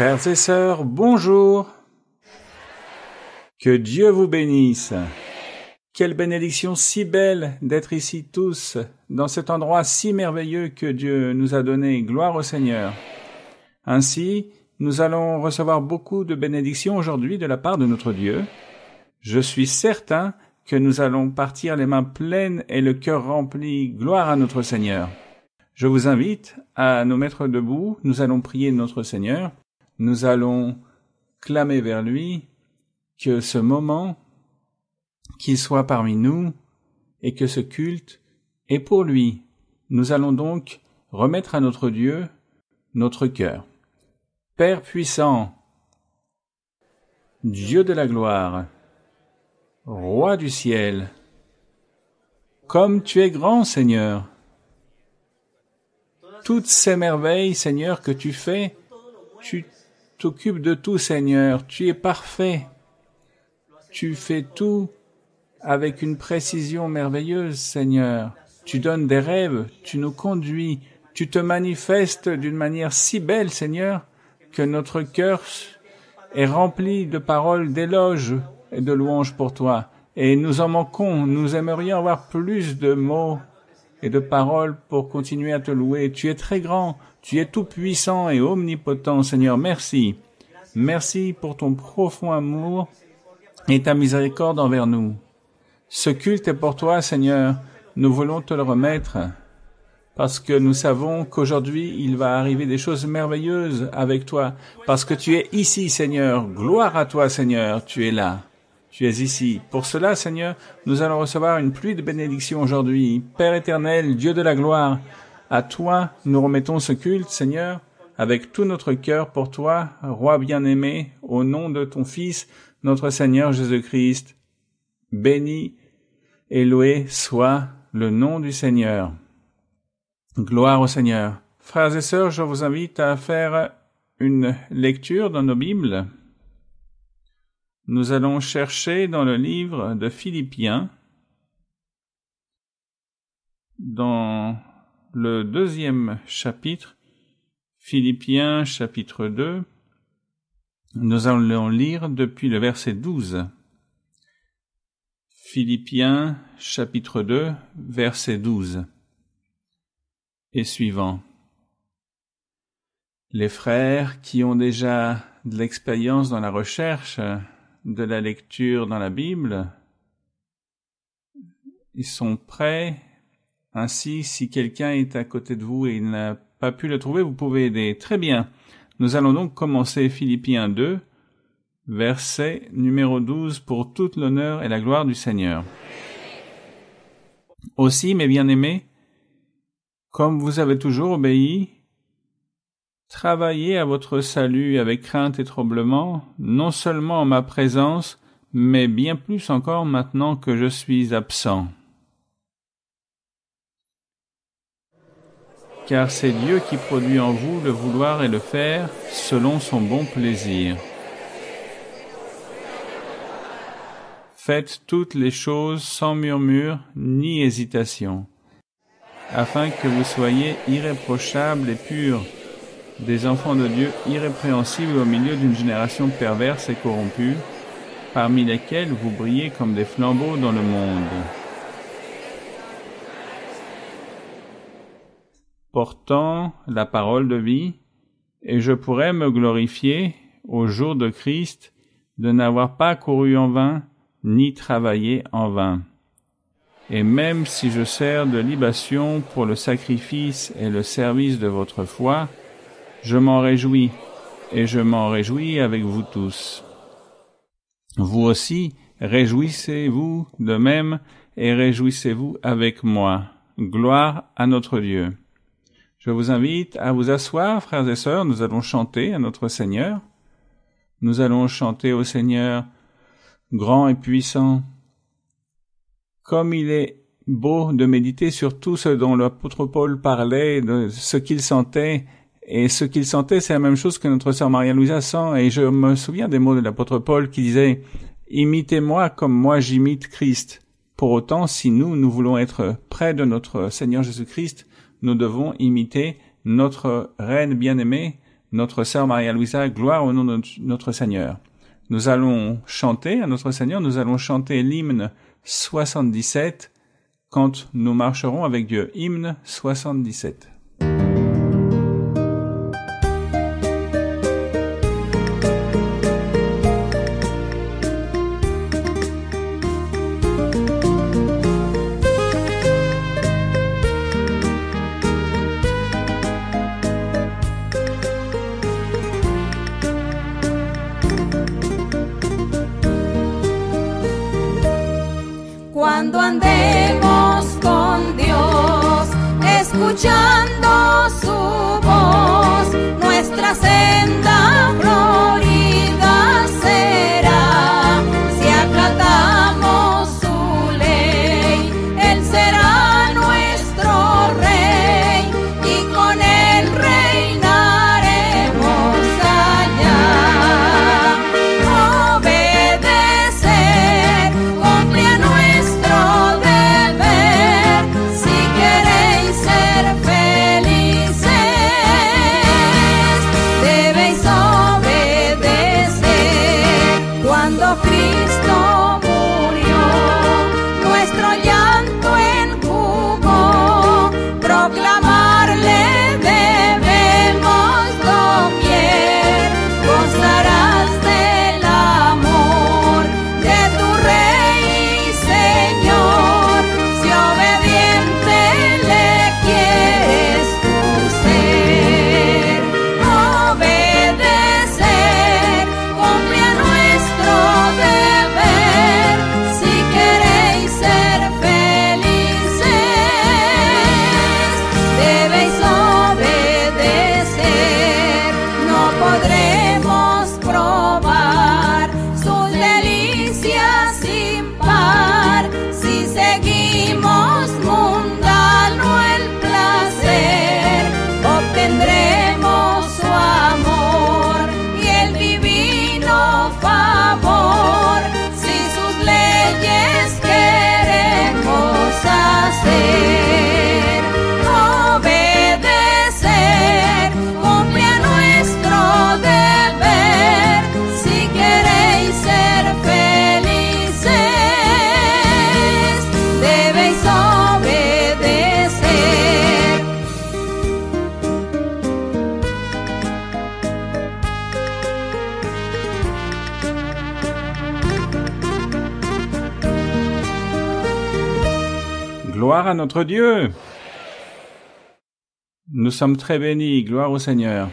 Frères et sœurs, bonjour. Que Dieu vous bénisse. Quelle bénédiction si belle d'être ici tous, dans cet endroit si merveilleux que Dieu nous a donné. Gloire au Seigneur. Ainsi, nous allons recevoir beaucoup de bénédictions aujourd'hui de la part de notre Dieu. Je suis certain que nous allons partir les mains pleines et le cœur rempli. Gloire à notre Seigneur. Je vous invite à nous mettre debout. Nous allons prier notre Seigneur. Nous allons clamer vers lui que ce moment, qu'il soit parmi nous et que ce culte est pour lui. Nous allons donc remettre à notre Dieu notre cœur. Père puissant, Dieu de la gloire, Roi du ciel, comme tu es grand, Seigneur. Toutes ces merveilles, Seigneur, que tu fais, tu t'occupes de tout, Seigneur. Tu es parfait. Tu fais tout avec une précision merveilleuse, Seigneur. Tu donnes des rêves, tu nous conduis, tu te manifestes d'une manière si belle, Seigneur, que notre cœur est rempli de paroles d'éloges et de louanges pour toi. Et nous en manquons, nous aimerions avoir plus de mots et de paroles pour continuer à te louer. Tu es très grand, tu es tout puissant et omnipotent, Seigneur. Merci. Merci pour ton profond amour et ta miséricorde envers nous. Ce culte est pour toi, Seigneur. Nous voulons te le remettre parce que nous savons qu'aujourd'hui, il va arriver des choses merveilleuses avec toi parce que tu es ici, Seigneur. Gloire à toi, Seigneur. Tu es là. Tu es ici. Pour cela, Seigneur, nous allons recevoir une pluie de bénédictions aujourd'hui. Père éternel, Dieu de la gloire, à toi, nous remettons ce culte, Seigneur, avec tout notre cœur pour toi, Roi bien-aimé, au nom de ton Fils, notre Seigneur Jésus-Christ. Béni et loué soit le nom du Seigneur. Gloire au Seigneur. Frères et sœurs, je vous invite à faire une lecture dans nos Bibles. Nous allons chercher dans le livre de Philippiens, dans le 2e chapitre, Philippiens chapitre 2, nous allons lire depuis le verset 12. Philippiens chapitre 2, verset 12 et suivant. Les frères qui ont déjà de l'expérience dans la recherche de la lecture dans la Bible, ils sont prêts. Ainsi, si quelqu'un est à côté de vous et il n'a pas pu le trouver, vous pouvez aider. Très bien. Nous allons donc commencer Philippiens 2, verset numéro 12, pour toute l'honneur et la gloire du Seigneur. Aussi, mes bien-aimés, comme vous avez toujours obéi, travaillez à votre salut avec crainte et tremblement, non seulement en ma présence, mais bien plus encore maintenant que je suis absent. Car c'est Dieu qui produit en vous le vouloir et le faire selon son bon plaisir. Faites toutes les choses sans murmure ni hésitation, afin que vous soyez irréprochables et purs, des enfants de Dieu irrépréhensibles au milieu d'une génération perverse et corrompue, parmi lesquels vous brillez comme des flambeaux dans le monde. Portant la parole de vie, et je pourrais me glorifier au jour de Christ de n'avoir pas couru en vain, ni travaillé en vain. Et même si je sers de libation pour le sacrifice et le service de votre foi, je m'en réjouis, et je m'en réjouis avec vous tous. Vous aussi, réjouissez-vous de même, et réjouissez-vous avec moi. Gloire à notre Dieu. Je vous invite à vous asseoir, frères et sœurs, nous allons chanter à notre Seigneur. Nous allons chanter au Seigneur, grand et puissant. Comme il est beau de méditer sur tout ce dont l'apôtre Paul parlait, de ce qu'il sentait. Et ce qu'il sentait, c'est la même chose que notre sœur Maria-Louisa sent. Et je me souviens des mots de l'apôtre Paul qui disait « Imitez-moi comme moi j'imite Christ ». Pour autant, si nous voulons être près de notre Seigneur Jésus-Christ, nous devons imiter notre Reine bien-aimée, notre sœur Maria-Louisa, gloire au nom de notre Seigneur. Nous allons chanter à notre Seigneur, nous allons chanter l'hymne 77 quand nous marcherons avec Dieu. Hymne 77. Cuando andemos con Dios, escuchando su voz, nuestra senda florida será. Si acatamos su ley, Él será nuestro Rey y con Él reinaremos allá. Obedecer, cumplir nuestro deber, si queréis ser felices, debéis obedecer. Cuando Cristo murió, nuestro llanto enjugó, proclamarle debemos doquier. Gozarás del amor de tu Rey y Señor, si obediente le quieres tú ser. Obedecer, cumplir nuestro deber, si queréis ser felices, debéis obedecer. No podremos probar sus delicias sin par si seguimos mundano el placer. Obtendremos su amor y el divino favor si sus leyes queremos hacer. Obedecer, cumplir nuestro deber, si queréis ser felices, debéis obedecer. Gloire à notre Dieu! Nous sommes très bénis, gloire au Seigneur.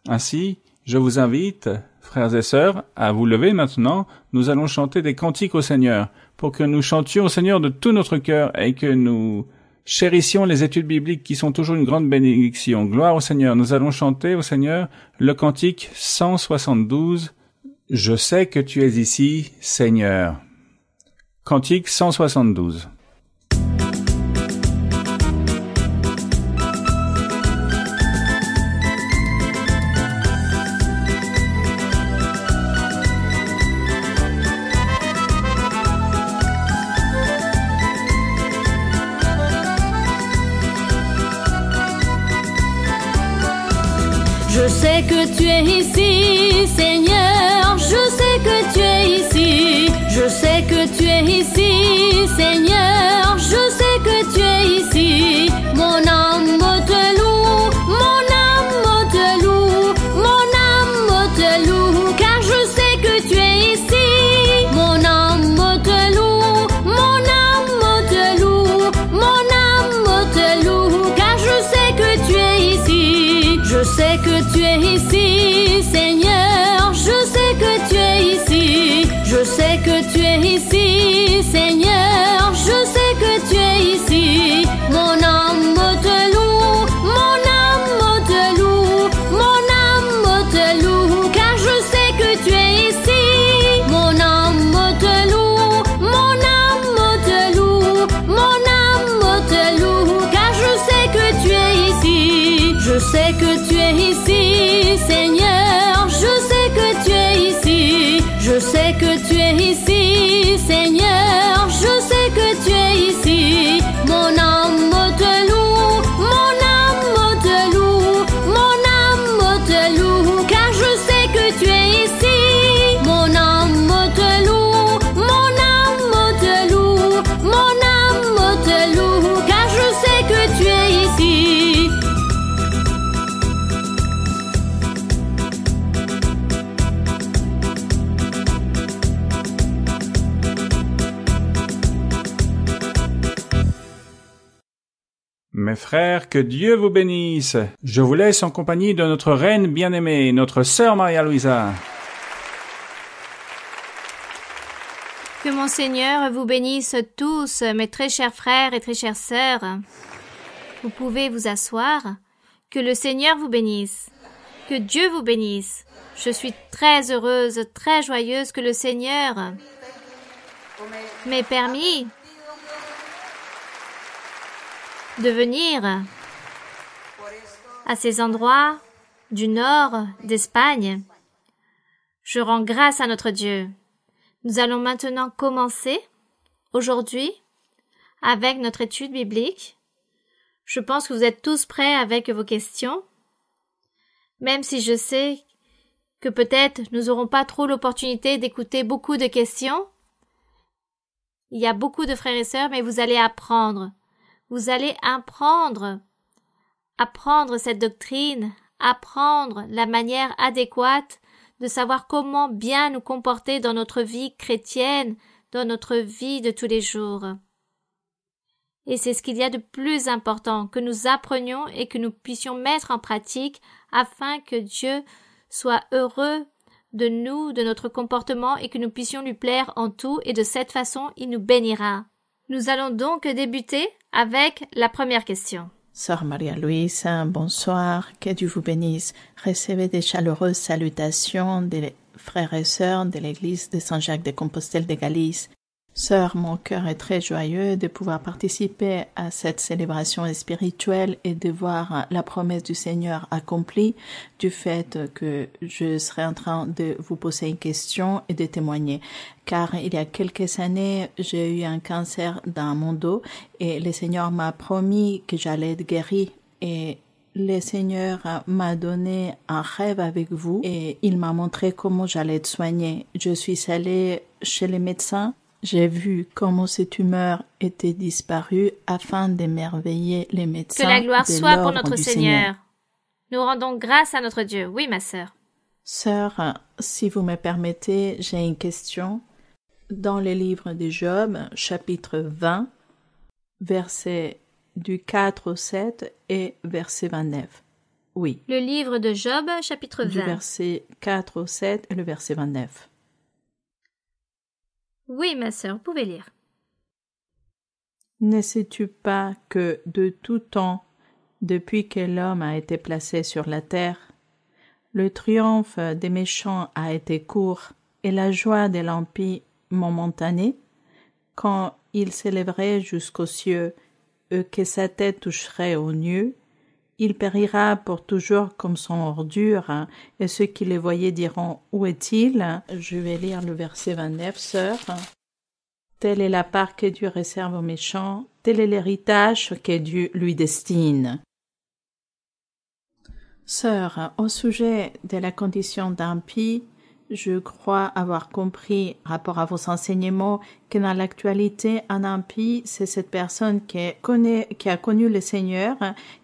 Ainsi, je vous invite, frères et sœurs, à vous lever maintenant. Nous allons chanter des cantiques au Seigneur, pour que nous chantions au Seigneur de tout notre cœur et que nous chérissions les études bibliques qui sont toujours une grande bénédiction. Gloire au Seigneur. Nous allons chanter au Seigneur le cantique 172. Je sais que tu es ici, Seigneur. Cantique 172. Je sais que tu es ici, Seigneur, je sais que tu es ici, je sais que tu es ici, Seigneur, je sais que tu es ici. Mon âme te loue, mon âme te loue, mon âme te loue, car je sais que tu es ici. Mon âme te loue, mon âme te loue, mon âme te loue, car je sais que tu es ici. Je sais que tu es ici, Seigneur, je sais que tu es ici, je sais que tu es ici, Seigneur, je sais que tu es ici. Mon âme te loue, mon âme te loue, mon âme te loue, car je sais que tu es ici. Mon âme te loue, mon âme te loue, mon âme te loue, car je sais que tu es ici. Je sais que tu es ici, Seigneur, je sais que tu es ici, je sais que tu es ici, Seigneur, je sais que tu es ici. Mon âme te loue, mon âme te loue, mon âme te loue, Mes frères, que Dieu vous bénisse. Je vous laisse en compagnie de notre reine bien-aimée, notre sœur Maria-Louisa. Que mon Seigneur vous bénisse tous, mes très chers frères et très chères sœurs. Vous pouvez vous asseoir. Que le Seigneur vous bénisse. Que Dieu vous bénisse. Je suis très heureuse, très joyeuse que le Seigneur m'ait permis de venir à ces endroits du nord d'Espagne. Je rends grâce à notre Dieu. Nous allons maintenant commencer, aujourd'hui, avec notre étude biblique. Je pense que vous êtes tous prêts avec vos questions, même si je sais que peut-être nous n'aurons pas trop l'opportunité d'écouter beaucoup de questions. Il y a beaucoup de frères et sœurs, mais vous allez apprendre. Vous allez apprendre cette doctrine, apprendre la manière adéquate de savoir comment bien nous comporter dans notre vie chrétienne, dans notre vie de tous les jours. Et c'est ce qu'il y a de plus important, que nous apprenions et que nous puissions mettre en pratique afin que Dieu soit heureux de nous, de notre comportement et que nous puissions lui plaire en tout et de cette façon il nous bénira. Nous allons donc débuter avec la première question. Sœur Maria-Louise, bonsoir, que Dieu vous bénisse. Recevez des chaleureuses salutations des frères et sœurs de l'église de Saint-Jacques de Compostelle de Galice. Sœur, mon cœur est très joyeux de pouvoir participer à cette célébration spirituelle et de voir la promesse du Seigneur accomplie du fait que je serai en train de vous poser une question et de témoigner. Car il y a quelques années, j'ai eu un cancer dans mon dos et le Seigneur m'a promis que j'allais être guérie et le Seigneur m'a donné un rêve avec vous et il m'a montré comment j'allais être soignée. Je suis allée chez les médecins. J'ai vu comment cette tumeur était disparue afin d'émerveiller les médecins. Que la gloire soit pour notre Seigneur. Seigneur. Nous rendons grâce à notre Dieu. Oui, ma sœur. Sœur, si vous me permettez, j'ai une question. Dans le livre de Job, chapitre 20, versets du 4 au 7 et verset 29. Oui. Le livre de Job, chapitre 20. Du verset 4 au 7 et le verset 29. Oui, ma sœur, vous pouvez lire. Ne sais-tu pas que de tout temps, depuis que l'homme a été placé sur la terre, le triomphe des méchants a été court et la joie des l'impie momentanée, quand il s'élèverait jusqu'aux cieux et que sa tête toucherait aux nues, il périra pour toujours comme son ordure, et ceux qui le voyaient diront « Où est-il » Je vais lire le verset 29, sœur. « Telle est la part que Dieu réserve aux méchants, tel est l'héritage que Dieu lui destine. » Sœur, au sujet de la condition d'impie, je crois avoir compris, rapport à vos enseignements, que dans l'actualité, un impie, c'est cette personne qui a connu le Seigneur,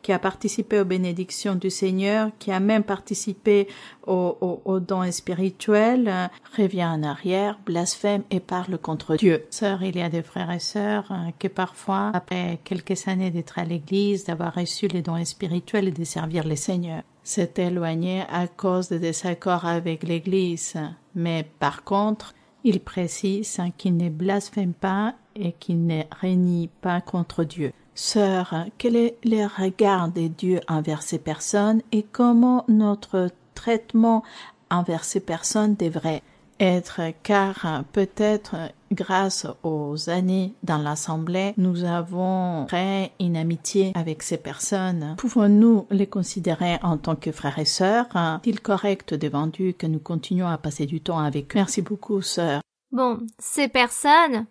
qui a participé aux bénédictions du Seigneur, qui a même participé aux dons spirituels, revient en arrière, blasphème et parle contre Dieu. Sœur, il y a des frères et sœurs que parfois, après quelques années d'être à l'église, d'avoir reçu les dons spirituels et de servir le Seigneur, s'est éloigné à cause de désaccords avec l'Église, mais par contre, il précise qu'il ne blasphème pas et qu'il ne renie pas contre Dieu. Sœur, quel est le regard de Dieu envers ces personnes et comment notre traitement envers ces personnes devrait être, car peut-être grâce aux années dans l'Assemblée, nous avons créé une amitié avec ces personnes. Pouvons-nous les considérer en tant que frères et sœurs? Est-il correct devant Dieu que nous continuons à passer du temps avec eux? Merci beaucoup, sœur. Bon, ces personnes,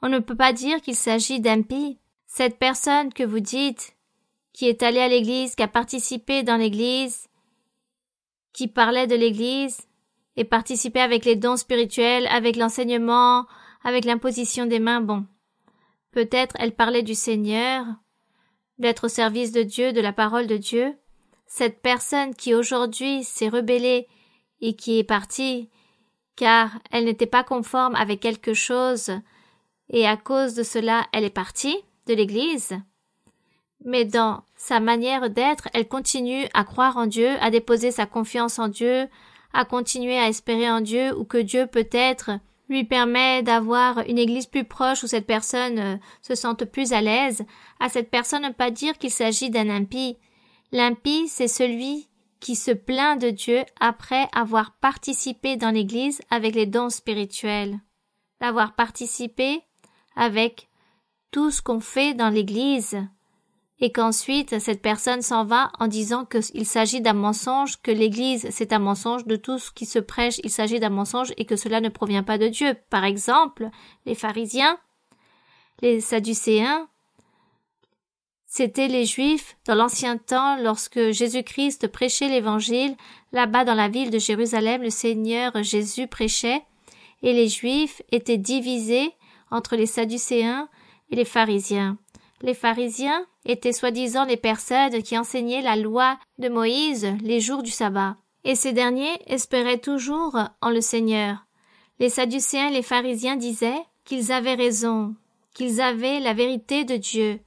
on ne peut pas dire qu'il s'agit d'impies. Cette personne que vous dites, qui est allée à l'église, qui a participé dans l'église, qui parlait de l'église, et participait avec les dons spirituels, avec l'enseignement, avec l'imposition des mains, bon. Peut-être elle parlait du Seigneur, d'être au service de Dieu, de la parole de Dieu. Cette personne qui aujourd'hui s'est rebellée et qui est partie, car elle n'était pas conforme avec quelque chose, et à cause de cela, elle est partie de l'Église. Mais dans sa manière d'être, elle continue à croire en Dieu, à déposer sa confiance en Dieu, à continuer à espérer en Dieu, ou que Dieu peut-être lui permet d'avoir une église plus proche où cette personne se sente plus à l'aise. À cette personne, ne pas dire qu'il s'agit d'un impie. L'impie, c'est celui qui se plaint de Dieu après avoir participé dans l'église avec les dons spirituels, d'avoir participé avec tout ce qu'on fait dans l'église, et qu'ensuite cette personne s'en va en disant qu'il s'agit d'un mensonge, que l'église c'est un mensonge, de tout ce qui se prêche il s'agit d'un mensonge et que cela ne provient pas de Dieu. Par exemple, les pharisiens, les sadducéens, c'étaient les Juifs dans l'ancien temps lorsque Jésus-Christ prêchait l'évangile. Là-bas dans la ville de Jérusalem, le Seigneur Jésus prêchait et les Juifs étaient divisés entre les sadducéens et les pharisiens. Les pharisiens étaient soi-disant les personnes qui enseignaient la loi de Moïse les jours du sabbat. Et ces derniers espéraient toujours en le Seigneur. Les sadducéens et les pharisiens disaient qu'ils avaient raison, qu'ils avaient la vérité de Dieu,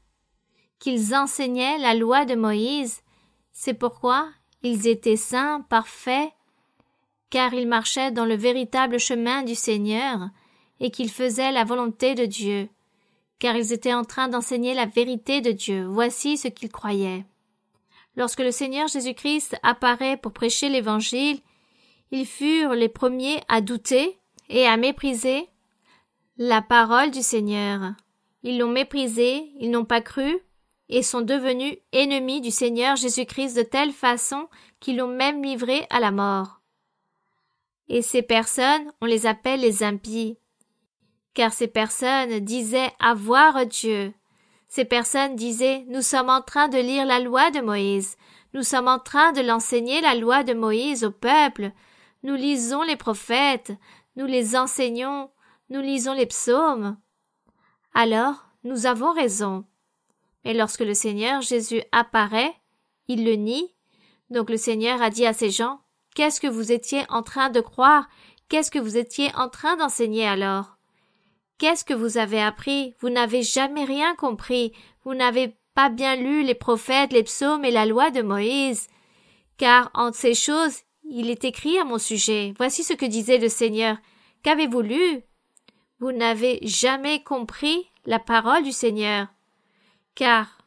qu'ils enseignaient la loi de Moïse. C'est pourquoi ils étaient saints, parfaits, car ils marchaient dans le véritable chemin du Seigneur et qu'ils faisaient la volonté de Dieu, car ils étaient en train d'enseigner la vérité de Dieu. Voici ce qu'ils croyaient. Lorsque le Seigneur Jésus-Christ apparaît pour prêcher l'Évangile, ils furent les premiers à douter et à mépriser la parole du Seigneur. Ils l'ont méprisé, ils n'ont pas cru et sont devenus ennemis du Seigneur Jésus-Christ de telle façon qu'ils l'ont même livré à la mort. Et ces personnes, on les appelle les impies, car ces personnes disaient avoir Dieu. Ces personnes disaient, nous sommes en train de lire la loi de Moïse, nous sommes en train de l'enseigner la loi de Moïse au peuple, nous lisons les prophètes, nous les enseignons, nous lisons les psaumes. Alors, nous avons raison. Mais lorsque le Seigneur Jésus apparaît, il le nie. Donc le Seigneur a dit à ces gens, qu'est-ce que vous étiez en train de croire? Qu'est-ce que vous étiez en train d'enseigner alors? Qu'est-ce que vous avez appris? Vous n'avez jamais rien compris. Vous n'avez pas bien lu les prophètes, les psaumes et la loi de Moïse. Car entre ces choses, il est écrit à mon sujet. Voici ce que disait le Seigneur. Qu'avez-vous lu? Vous n'avez jamais compris la parole du Seigneur. Car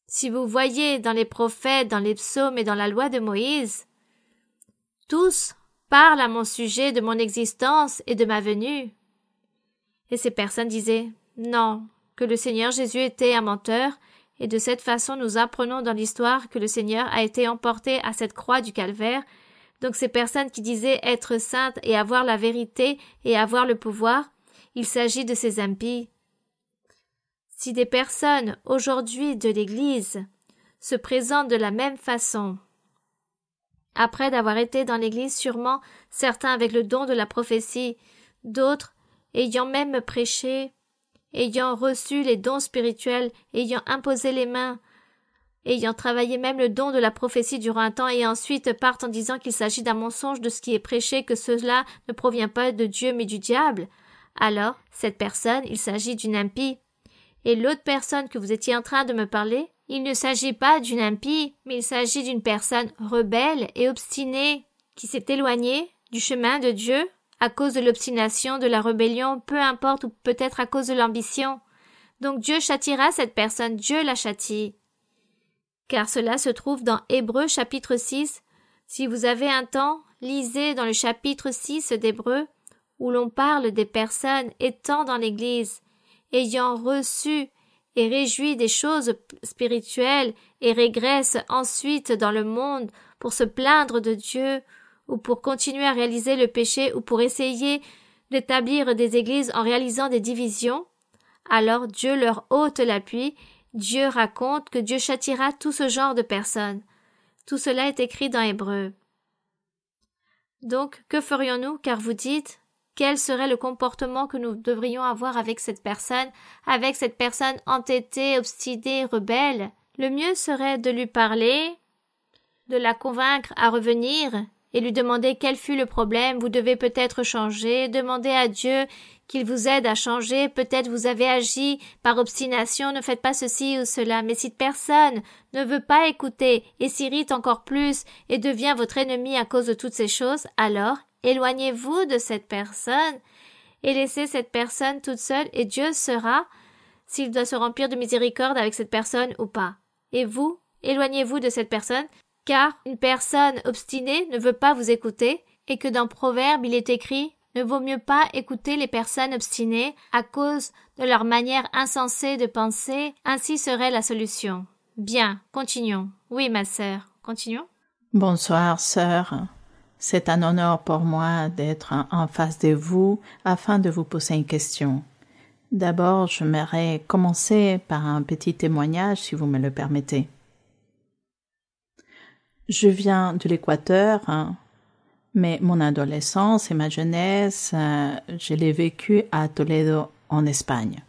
si vous voyez dans les prophètes, dans les psaumes et dans la loi de Moïse, tous parlent à mon sujet de mon existence et de ma venue. Et ces personnes disaient, non, que le Seigneur Jésus était un menteur, et de cette façon nous apprenons dans l'histoire que le Seigneur a été emporté à cette croix du calvaire. Donc ces personnes qui disaient être saintes et avoir la vérité et avoir le pouvoir, il s'agit de ces impies. Si des personnes aujourd'hui de l'Église se présentent de la même façon, après d'avoir été dans l'Église sûrement certains avec le don de la prophétie, d'autres ayant même prêché, ayant reçu les dons spirituels, ayant imposé les mains, ayant travaillé même le don de la prophétie durant un temps et ensuite partent en disant qu'il s'agit d'un mensonge de ce qui est prêché, que cela ne provient pas de Dieu mais du diable, alors cette personne, il s'agit d'une impie. Et l'autre personne que vous étiez en train de me parler, il ne s'agit pas d'une impie, mais il s'agit d'une personne rebelle et obstinée qui s'est éloignée du chemin de Dieu à cause de l'obstination, de la rébellion, peu importe, ou peut-être à cause de l'ambition. Donc Dieu châtiera cette personne, Dieu la châtie. Car cela se trouve dans Hébreux chapitre 6. Si vous avez un temps, lisez dans le chapitre 6 d'Hébreux, où l'on parle des personnes étant dans l'Église, ayant reçu et réjoui des choses spirituelles et régressent ensuite dans le monde pour se plaindre de Dieu ou pour continuer à réaliser le péché ou pour essayer d'établir des églises en réalisant des divisions, alors Dieu leur ôte l'appui. Dieu raconte que Dieu châtiera tout ce genre de personnes. Tout cela est écrit dans Hébreux. Donc, que ferions-nous, car vous dites, quel serait le comportement que nous devrions avoir avec cette personne entêtée, obstinée, rebelle? Le mieux serait de lui parler, de la convaincre à revenir et lui demander quel fut le problème. Vous devez peut-être changer. Demandez à Dieu qu'il vous aide à changer. Peut-être vous avez agi par obstination, ne faites pas ceci ou cela. Mais si personne ne veut pas écouter et s'irrite encore plus et devient votre ennemi à cause de toutes ces choses, alors éloignez-vous de cette personne et laissez cette personne toute seule et Dieu saura s'il doit se remplir de miséricorde avec cette personne ou pas. Et vous, éloignez-vous de cette personne, car une personne obstinée ne veut pas vous écouter et que dans Proverbe il est écrit « Ne vaut mieux pas écouter les personnes obstinées à cause de leur manière insensée de penser, ainsi serait la solution. » Bien, continuons. Oui, ma sœur, continuons. Bonsoir, sœur. C'est un honneur pour moi d'être en face de vous afin de vous poser une question. D'abord, j'aimerais commencer par un petit témoignage, si vous me le permettez. Je viens de l'Équateur, mais mon adolescence et ma jeunesse, je l'ai vécue à Toledo, en Espagne.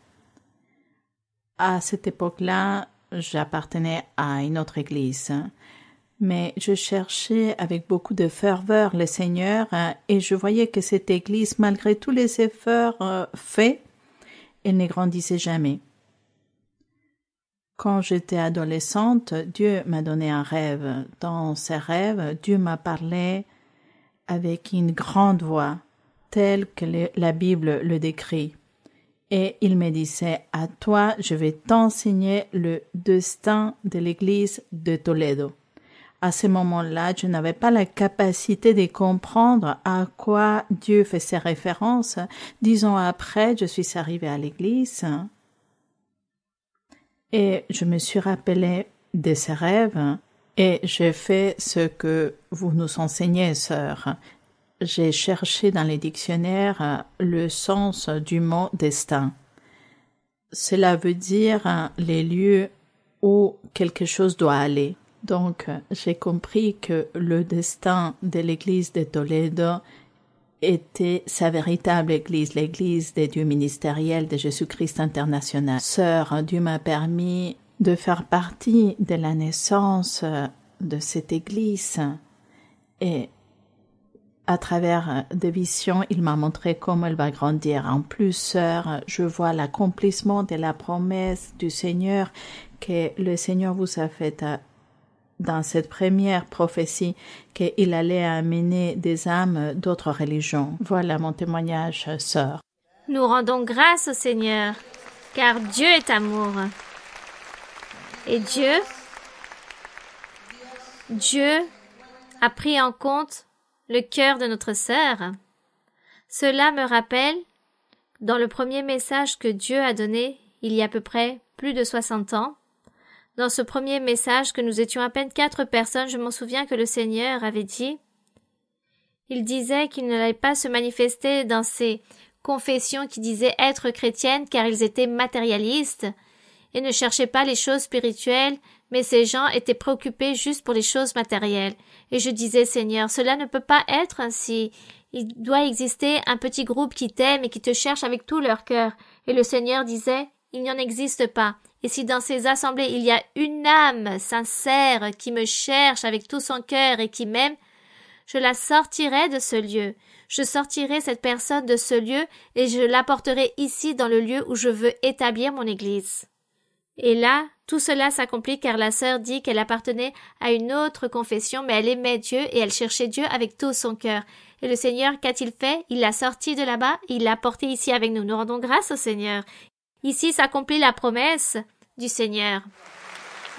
À cette époque-là, j'appartenais à une autre église, mais je cherchais avec beaucoup de ferveur le Seigneur et je voyais que cette église, malgré tous les efforts faits, elle ne grandissait jamais. Quand j'étais adolescente, Dieu m'a donné un rêve. Dans ce rêve, Dieu m'a parlé avec une grande voix, telle que la Bible le décrit. Et il me disait, « À toi, je vais t'enseigner le destin de l'église de Toledo. » À ce moment-là, je n'avais pas la capacité de comprendre à quoi Dieu faisait référence. 10 ans après, je suis arrivée à l'église et je me suis rappelé de ces rêves et j'ai fait ce que vous nous enseignez, sœur. J'ai cherché dans les dictionnaires le sens du mot destin. Cela veut dire les lieux où quelque chose doit aller. Donc, j'ai compris que le destin de l'église de Toledo était sa véritable église, l'église des dieux ministériels de Jésus-Christ international. Sœur, Dieu m'a permis de faire partie de la naissance de cette église et à travers des visions, il m'a montré comment elle va grandir. En plus, sœur, je vois l'accomplissement de la promesse du Seigneur que le Seigneur vous a faite dans cette première prophétie qu'il allait amener des âmes d'autres religions. Voilà mon témoignage, sœur. Nous rendons grâce au Seigneur, car Dieu est amour. Et Dieu a pris en compte le cœur de notre sœur. Cela me rappelle, dans le premier message que Dieu a donné, il y a à peu près plus de 60 ans, dans ce premier message que nous étions à peine 4 personnes, je m'en souviens que le Seigneur avait dit, il disait qu'il n'allait pas se manifester dans ces confessions qui disaient être chrétiennes car ils étaient matérialistes et ne cherchaient pas les choses spirituelles, mais ces gens étaient préoccupés juste pour les choses matérielles. Et je disais, Seigneur, cela ne peut pas être ainsi. Il doit exister un petit groupe qui t'aime et qui te cherche avec tout leur cœur. Et le Seigneur disait, il n'y en existe pas. Et si dans ces assemblées il y a une âme sincère qui me cherche avec tout son cœur et qui m'aime, je la sortirai de ce lieu. Je sortirai cette personne de ce lieu et je l'apporterai ici dans le lieu où je veux établir mon église. Et là, tout cela s'accomplit car la sœur dit qu'elle appartenait à une autre confession, mais elle aimait Dieu et elle cherchait Dieu avec tout son cœur. Et le Seigneur, qu'a-t-il fait? Il l'a sorti de là-bas et il l'a porté ici avec nous. Nous rendons grâce au Seigneur. Ici s'accomplit la promesse du Seigneur.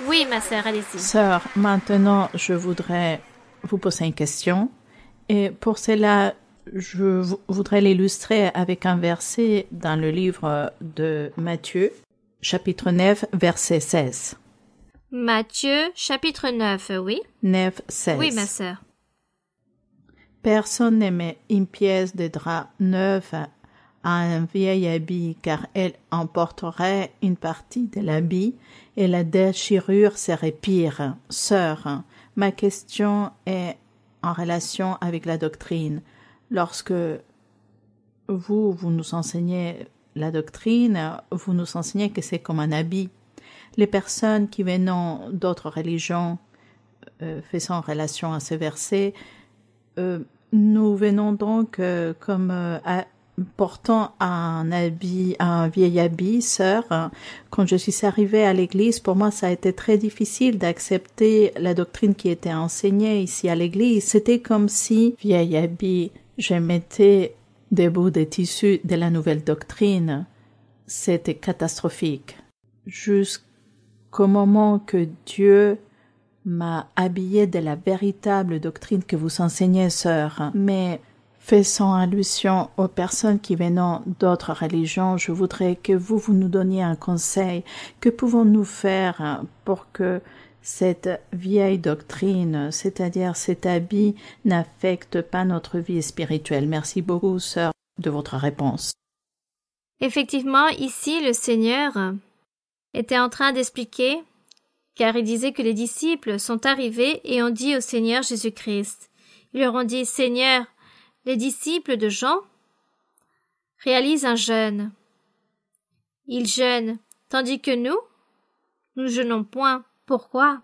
Oui, ma sœur, allez-y. Sœur, maintenant, je voudrais vous poser une question. Et pour cela, je voudrais l'illustrer avec un verset dans le livre de Matthieu, chapitre 9, verset 16. Matthieu, chapitre 9, oui. 9, 16. Oui, ma sœur. Personne ne met une pièce de drap neuf à un vieil habit, car elle emporterait une partie de l'habit et la déchirure serait pire. Sœur, ma question est en relation avec la doctrine. Lorsque vous nous enseignez la doctrine, vous nous enseignez que c'est comme un habit. Les personnes qui viennent d'autres religions faisant relation à ce verset Nous venons donc portant un vieil habit, sœur. Quand je suis arrivée à l'église, pour moi, ça a été très difficile d'accepter la doctrine qui était enseignée ici à l'église. C'était comme si, vieil habit, je mettais des bouts de tissu de la nouvelle doctrine. C'était catastrophique. Jusqu'au moment que Dieu m'a habillée de la véritable doctrine que vous enseignez, sœur. Mais faisant allusion aux personnes qui viennent d'autres religions, je voudrais que vous nous donniez un conseil. Que pouvons-nous faire pour que cette vieille doctrine, c'est-à-dire cet habit, n'affecte pas notre vie spirituelle? Merci beaucoup, sœur, de votre réponse. Effectivement, ici, le Seigneur était en train d'expliquer, car il disait que les disciples sont arrivés et ont dit au Seigneur Jésus-Christ. Ils leur ont dit, « Seigneur, les disciples de Jean réalisent un jeûne. Ils jeûnent, tandis que nous ne jeûnons point. Pourquoi ?»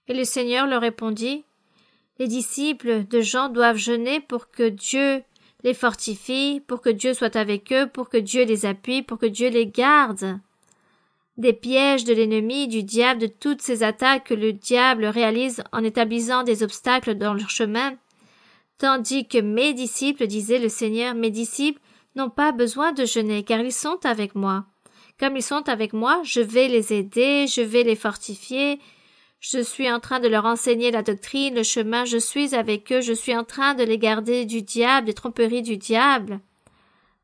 Et le Seigneur leur répondit, « Les disciples de Jean doivent jeûner pour que Dieu les fortifie, pour que Dieu soit avec eux, pour que Dieu les appuie, pour que Dieu les garde des pièges de l'ennemi, du diable, de toutes ces attaques que le diable réalise en établissant des obstacles dans leur chemin. Tandis que mes disciples, disait le Seigneur, mes disciples n'ont pas besoin de jeûner, car ils sont avec moi. Comme ils sont avec moi, je vais les aider, je vais les fortifier. Je suis en train de leur enseigner la doctrine, le chemin, je suis avec eux, je suis en train de les garder du diable, des tromperies du diable.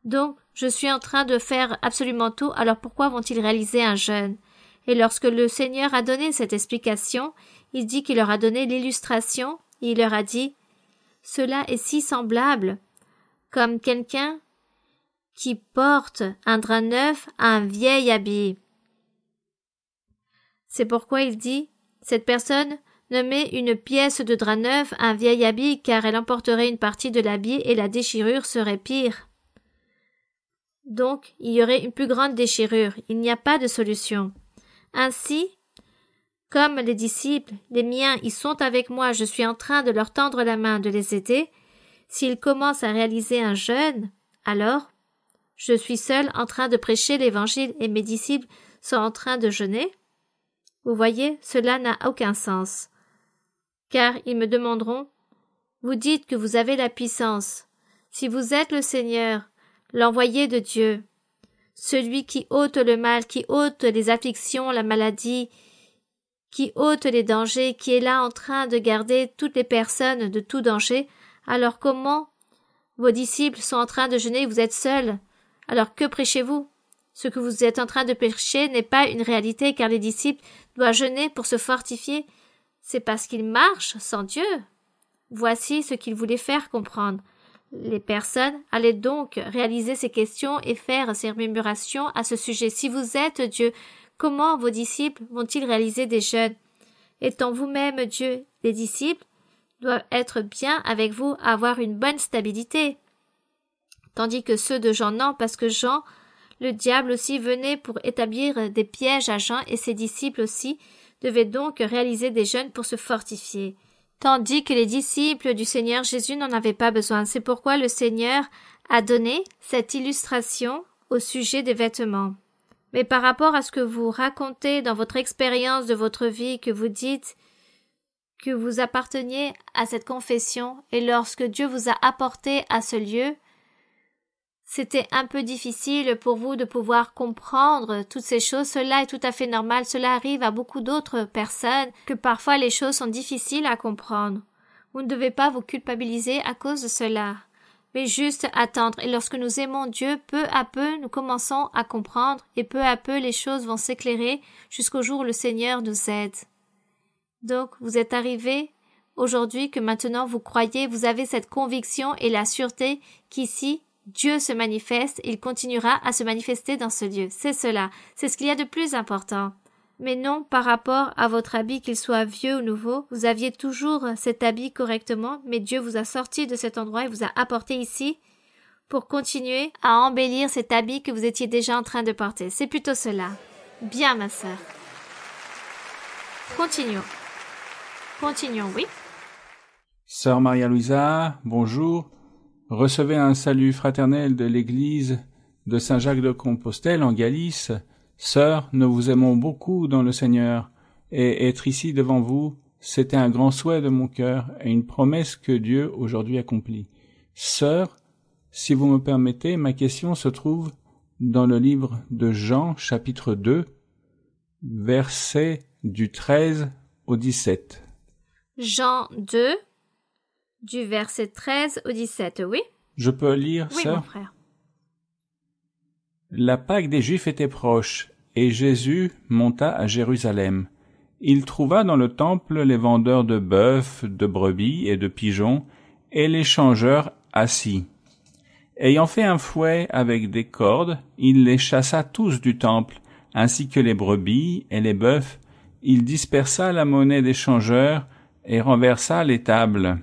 Donc, je suis en train de faire absolument tout, alors pourquoi vont-ils réaliser un jeûne? Et lorsque le Seigneur a donné cette explication, il dit qu'il leur a donné l'illustration, et il leur a dit « Cela est si semblable comme quelqu'un qui porte un drap neuf à un vieil habit. » C'est pourquoi il dit « Cette personne ne met une pièce de drap neuf à un vieil habit, car elle emporterait une partie de l'habit et la déchirure serait pire. » Donc, il y aurait une plus grande déchirure. Il n'y a pas de solution. Ainsi, comme les disciples, les miens, ils sont avec moi, je suis en train de leur tendre la main, de les aider. S'ils commencent à réaliser un jeûne, alors, je suis seul en train de prêcher l'évangile et mes disciples sont en train de jeûner. Vous voyez, cela n'a aucun sens. Car ils me demanderont, vous dites que vous avez la puissance. Si vous êtes le Seigneur, l'envoyé de Dieu, celui qui ôte le mal, qui ôte les afflictions, la maladie, qui ôte les dangers, qui est là en train de garder toutes les personnes de tout danger, alors comment vos disciples sont en train de jeûner et vous êtes seuls? Alors que prêchez-vous? Ce que vous êtes en train de prêcher n'est pas une réalité, car les disciples doivent jeûner pour se fortifier. C'est parce qu'ils marchent sans Dieu. Voici ce qu'il voulait faire comprendre. Les personnes allaient donc réaliser ces questions et faire ces murmurations à ce sujet. Si vous êtes Dieu, comment vos disciples vont-ils réaliser des jeûnes? Étant vous-même Dieu, les disciples doivent être bien avec vous, avoir une bonne stabilité. Tandis que ceux de Jean, non, parce que Jean, le diable aussi venait pour établir des pièges à Jean et ses disciples aussi devaient donc réaliser des jeûnes pour se fortifier. Tandis que les disciples du Seigneur Jésus n'en avaient pas besoin. C'est pourquoi le Seigneur a donné cette illustration au sujet des vêtements. Mais par rapport à ce que vous racontez dans votre expérience de votre vie, que vous dites que vous apparteniez à cette confession, et lorsque Dieu vous a apporté à ce lieu, c'était un peu difficile pour vous de pouvoir comprendre toutes ces choses. Cela est tout à fait normal. Cela arrive à beaucoup d'autres personnes, que parfois les choses sont difficiles à comprendre. Vous ne devez pas vous culpabiliser à cause de cela, mais juste attendre. Et lorsque nous aimons Dieu, peu à peu, nous commençons à comprendre et peu à peu, les choses vont s'éclairer jusqu'au jour où le Seigneur nous aide. Donc, vous êtes arrivés aujourd'hui que maintenant vous croyez, vous avez cette conviction et la sûreté qu'ici, Dieu se manifeste et il continuera à se manifester dans ce lieu. C'est cela. C'est ce qu'il y a de plus important. Mais non par rapport à votre habit, qu'il soit vieux ou nouveau. Vous aviez toujours cet habit correctement, mais Dieu vous a sorti de cet endroit et vous a apporté ici pour continuer à embellir cet habit que vous étiez déjà en train de porter. C'est plutôt cela. Bien, ma sœur. Continuons. Continuons, oui. Sœur Maria-Louisa, bonjour. Recevez un salut fraternel de l'église de Saint-Jacques-de-Compostelle en Galice. Sœur, nous vous aimons beaucoup dans le Seigneur, et être ici devant vous, c'était un grand souhait de mon cœur et une promesse que Dieu aujourd'hui accomplit. Sœur, si vous me permettez, ma question se trouve dans le livre de Jean, chapitre 2, versets du 13 au 17. Jean 2, du verset 13 au 17, oui? Je peux lire, Oui, sœur? mon frère. La Pâque des Juifs était proche, et Jésus monta à Jérusalem. Il trouva dans le temple les vendeurs de bœufs, de brebis et de pigeons, et les changeurs assis. Ayant fait un fouet avec des cordes, il les chassa tous du temple, ainsi que les brebis et les bœufs. Il dispersa la monnaie des changeurs et renversa les tables.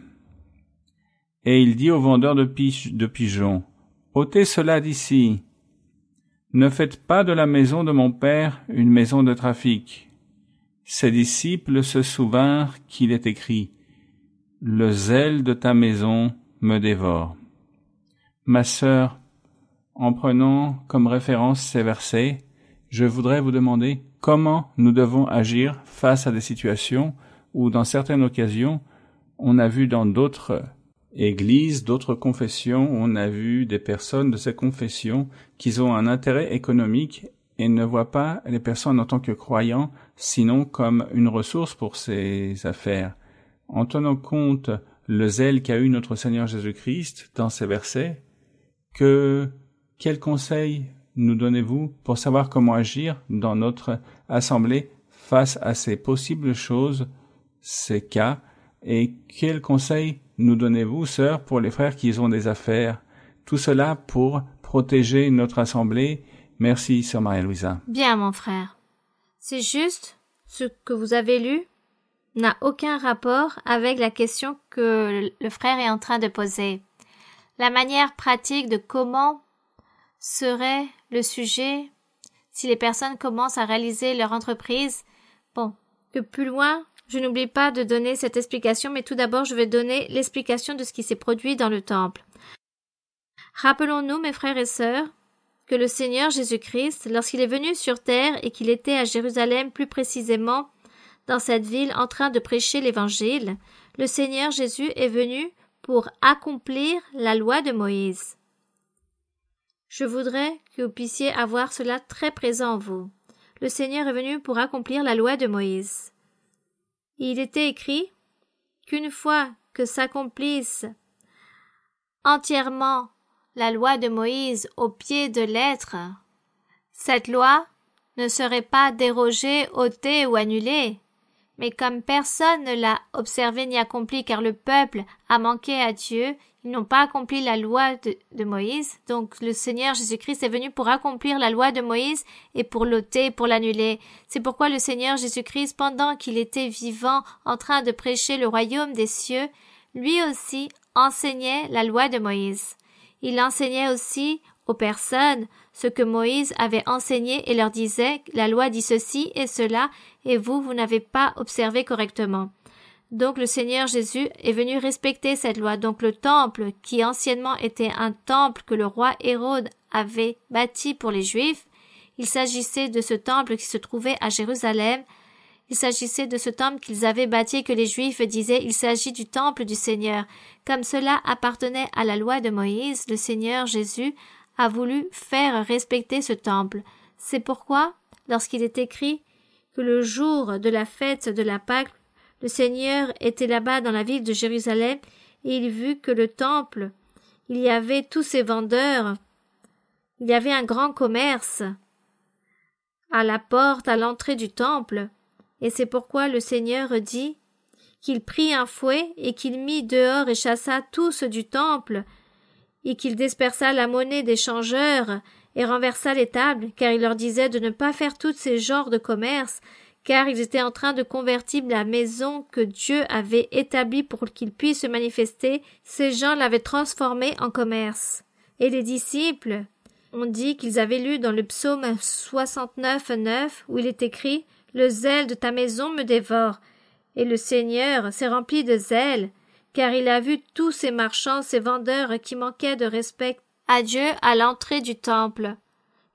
Et il dit aux vendeurs de pigeons, « ôtez cela d'ici. Ne faites pas de la maison de mon père une maison de trafic. » Ses disciples se souvinrent qu'il est écrit, « Le zèle de ta maison me dévore. » Ma sœur, en prenant comme référence ces versets, je voudrais vous demander comment nous devons agir face à des situations où, dans certaines occasions, on a vu dans d'autres églises, d'autres confessions, on a vu des personnes de ces confessions qui ont un intérêt économique et ne voient pas les personnes en tant que croyants, sinon comme une ressource pour ces affaires. En tenant compte le zèle qu'a eu notre Seigneur Jésus-Christ dans ces versets, quel conseil nous donnez-vous pour savoir comment agir dans notre assemblée face à ces possibles choses, ces cas, et quel conseil nous donnez-vous, sœurs, pour les frères qui ont des affaires? Tout cela pour protéger notre assemblée. Merci, sœur Maria-Louisa. Bien, mon frère. C'est juste, ce que vous avez lu n'a aucun rapport avec la question que le frère est en train de poser. La manière pratique de comment serait le sujet si les personnes commencent à réaliser leur entreprise. Bon, que plus loin, je n'oublie pas de donner cette explication, mais tout d'abord, je vais donner l'explication de ce qui s'est produit dans le temple. Rappelons-nous, mes frères et sœurs, que le Seigneur Jésus-Christ, lorsqu'il est venu sur terre et qu'il était à Jérusalem, plus précisément dans cette ville en train de prêcher l'Évangile, le Seigneur Jésus est venu pour accomplir la loi de Moïse. Je voudrais que vous puissiez avoir cela très présent en vous. Le Seigneur est venu pour accomplir la loi de Moïse. Il était écrit qu'une fois que s'accomplisse entièrement la loi de Moïse au pied de lettre, cette loi ne serait pas dérogée, ôtée ou annulée. Mais comme personne ne l'a observée ni accomplie car le peuple a manqué à Dieu, ils n'ont pas accompli la loi de Moïse. Donc le Seigneur Jésus-Christ est venu pour accomplir la loi de Moïse et pour l'ôter, pour l'annuler. C'est pourquoi le Seigneur Jésus-Christ, pendant qu'il était vivant en train de prêcher le royaume des cieux, lui aussi enseignait la loi de Moïse. Il enseignait aussi aux personnes ce que Moïse avait enseigné et leur disait « La loi dit ceci et cela, et vous n'avez pas observé correctement. » Donc le Seigneur Jésus est venu respecter cette loi. Donc le temple, qui anciennement était un temple que le roi Hérode avait bâti pour les Juifs, il s'agissait de ce temple qui se trouvait à Jérusalem. Il s'agissait de ce temple qu'ils avaient bâti, que les Juifs disaient « Il s'agit du temple du Seigneur ». Comme cela appartenait à la loi de Moïse, le Seigneur Jésus a voulu faire respecter ce temple. C'est pourquoi, lorsqu'il est écrit que le jour de la fête de la Pâque, le Seigneur était là-bas dans la ville de Jérusalem, et il vit que le temple, il y avait tous ces vendeurs, il y avait un grand commerce à la porte, à l'entrée du temple, et c'est pourquoi le Seigneur dit qu'il prit un fouet et qu'il mit dehors et chassa tous du temple, et qu'il dispersa la monnaie des changeurs et renversa les tables, car il leur disait de ne pas faire tous ces genres de commerce, car ils étaient en train de convertir la maison que Dieu avait établie pour qu'il puisse se manifester. Ces gens l'avaient transformée en commerce. Et les disciples ont dit qu'ils avaient lu dans le psaume 69:9, où il est écrit « Le zèle de ta maison me dévore ». Et le Seigneur s'est rempli de zèle, car il a vu tous ces marchands, ces vendeurs qui manquaient de respect à Dieu à l'entrée du temple,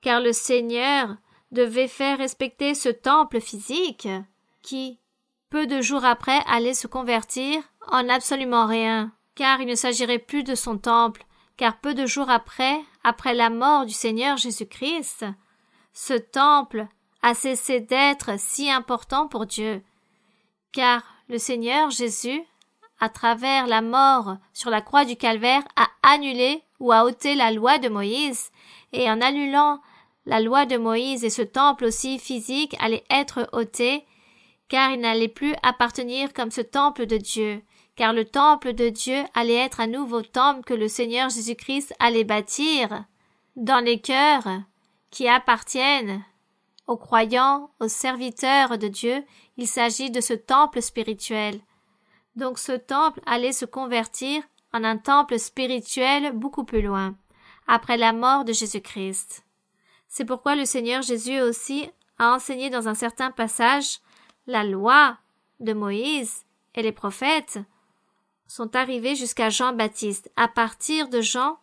car le Seigneur devait faire respecter ce temple physique qui, peu de jours après, allait se convertir en absolument rien, car il ne s'agirait plus de son temple, car peu de jours après la mort du Seigneur Jésus-Christ, ce temple a cessé d'être si important pour Dieu, car le Seigneur Jésus, à travers la mort sur la croix du Calvaire, a annulé ou a ôté la loi de Moïse, et en annulant la loi de Moïse et ce temple aussi physique allait être ôté, car il n'allait plus appartenir comme ce temple de Dieu, car le temple de Dieu allait être un nouveau temple que le Seigneur Jésus-Christ allait bâtir dans les cœurs qui appartiennent aux croyants, aux serviteurs de Dieu. Il s'agit de ce temple spirituel. Donc ce temple allait se convertir en un temple spirituel beaucoup plus loin, après la mort de Jésus-Christ. C'est pourquoi le Seigneur Jésus aussi a enseigné dans un certain passage la loi de Moïse et les prophètes sont arrivés jusqu'à Jean-Baptiste. À partir de Jean,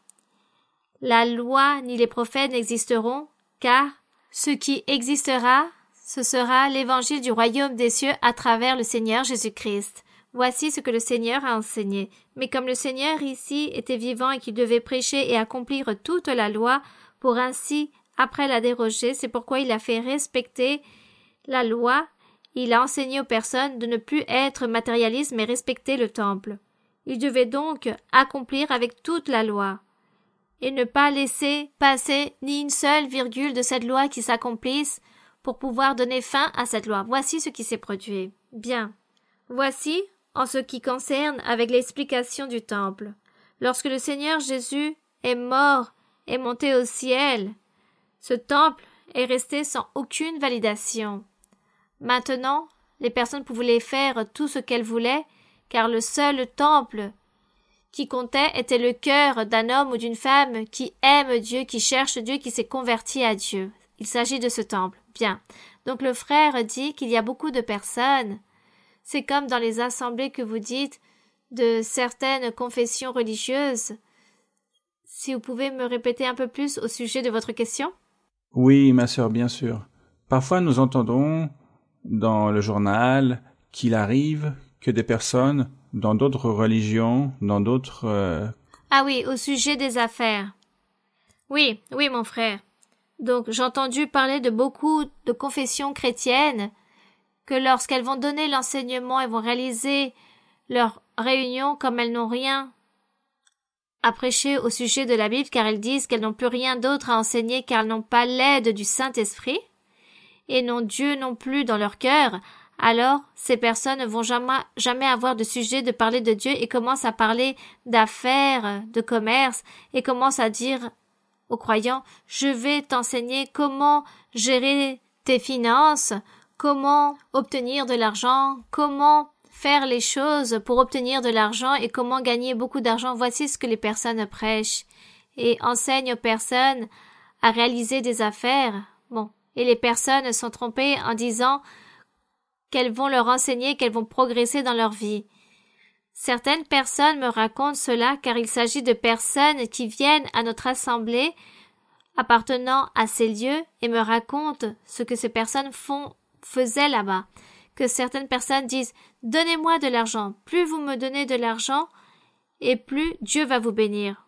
la loi ni les prophètes n'existeront, car ce qui existera, ce sera l'évangile du royaume des cieux à travers le Seigneur Jésus-Christ. Voici ce que le Seigneur a enseigné. Mais comme le Seigneur ici était vivant et qu'il devait prêcher et accomplir toute la loi, pour ainsi après la déroger, c'est pourquoi il a fait respecter la loi. Il a enseigné aux personnes de ne plus être matérialistes mais respecter le temple. Il devait donc accomplir avec toute la loi et ne pas laisser passer ni une seule virgule de cette loi qui s'accomplisse pour pouvoir donner fin à cette loi. Voici ce qui s'est produit. Bien. Voici en ce qui concerne avec l'explication du temple. Lorsque le Seigneur Jésus est mort et monté au ciel, ce temple est resté sans aucune validation. Maintenant, les personnes pouvaient faire tout ce qu'elles voulaient, car le seul temple qui comptait était le cœur d'un homme ou d'une femme qui aime Dieu, qui cherche Dieu, qui s'est converti à Dieu. Il s'agit de ce temple. Bien. Donc le frère dit qu'il y a beaucoup de personnes. C'est comme dans les assemblées que vous dites de certaines confessions religieuses. Si vous pouvez me répéter un peu plus au sujet de votre question? Oui, ma sœur, bien sûr. Parfois nous entendons dans le journal qu'il arrive que des personnes dans d'autres religions, dans d'autres... Ah oui, au sujet des affaires. Oui, mon frère. Donc j'ai entendu parler de beaucoup de confessions chrétiennes que lorsqu'elles vont donner l'enseignement, elles vont réaliser leur réunion comme elles n'ont rien à prêcher au sujet de la Bible, car elles disent qu'elles n'ont plus rien d'autre à enseigner, car elles n'ont pas l'aide du Saint-Esprit et n'ont Dieu non plus dans leur cœur. Alors, ces personnes ne vont jamais avoir de sujet de parler de Dieu et commencent à parler d'affaires, de commerce et commencent à dire aux croyants, je vais t'enseigner comment gérer tes finances, comment obtenir de l'argent, comment faire les choses pour obtenir de l'argent et comment gagner beaucoup d'argent. Voici ce que les personnes prêchent et enseignent aux personnes à réaliser des affaires. Bon, et les personnes sont trompées en disant qu'elles vont leur enseigner, qu'elles vont progresser dans leur vie. Certaines personnes me racontent cela car il s'agit de personnes qui viennent à notre assemblée appartenant à ces lieux et me racontent ce que ces personnes faisaient là-bas. Que certaines personnes disent « Donnez-moi de l'argent. Plus vous me donnez de l'argent, et plus Dieu va vous bénir.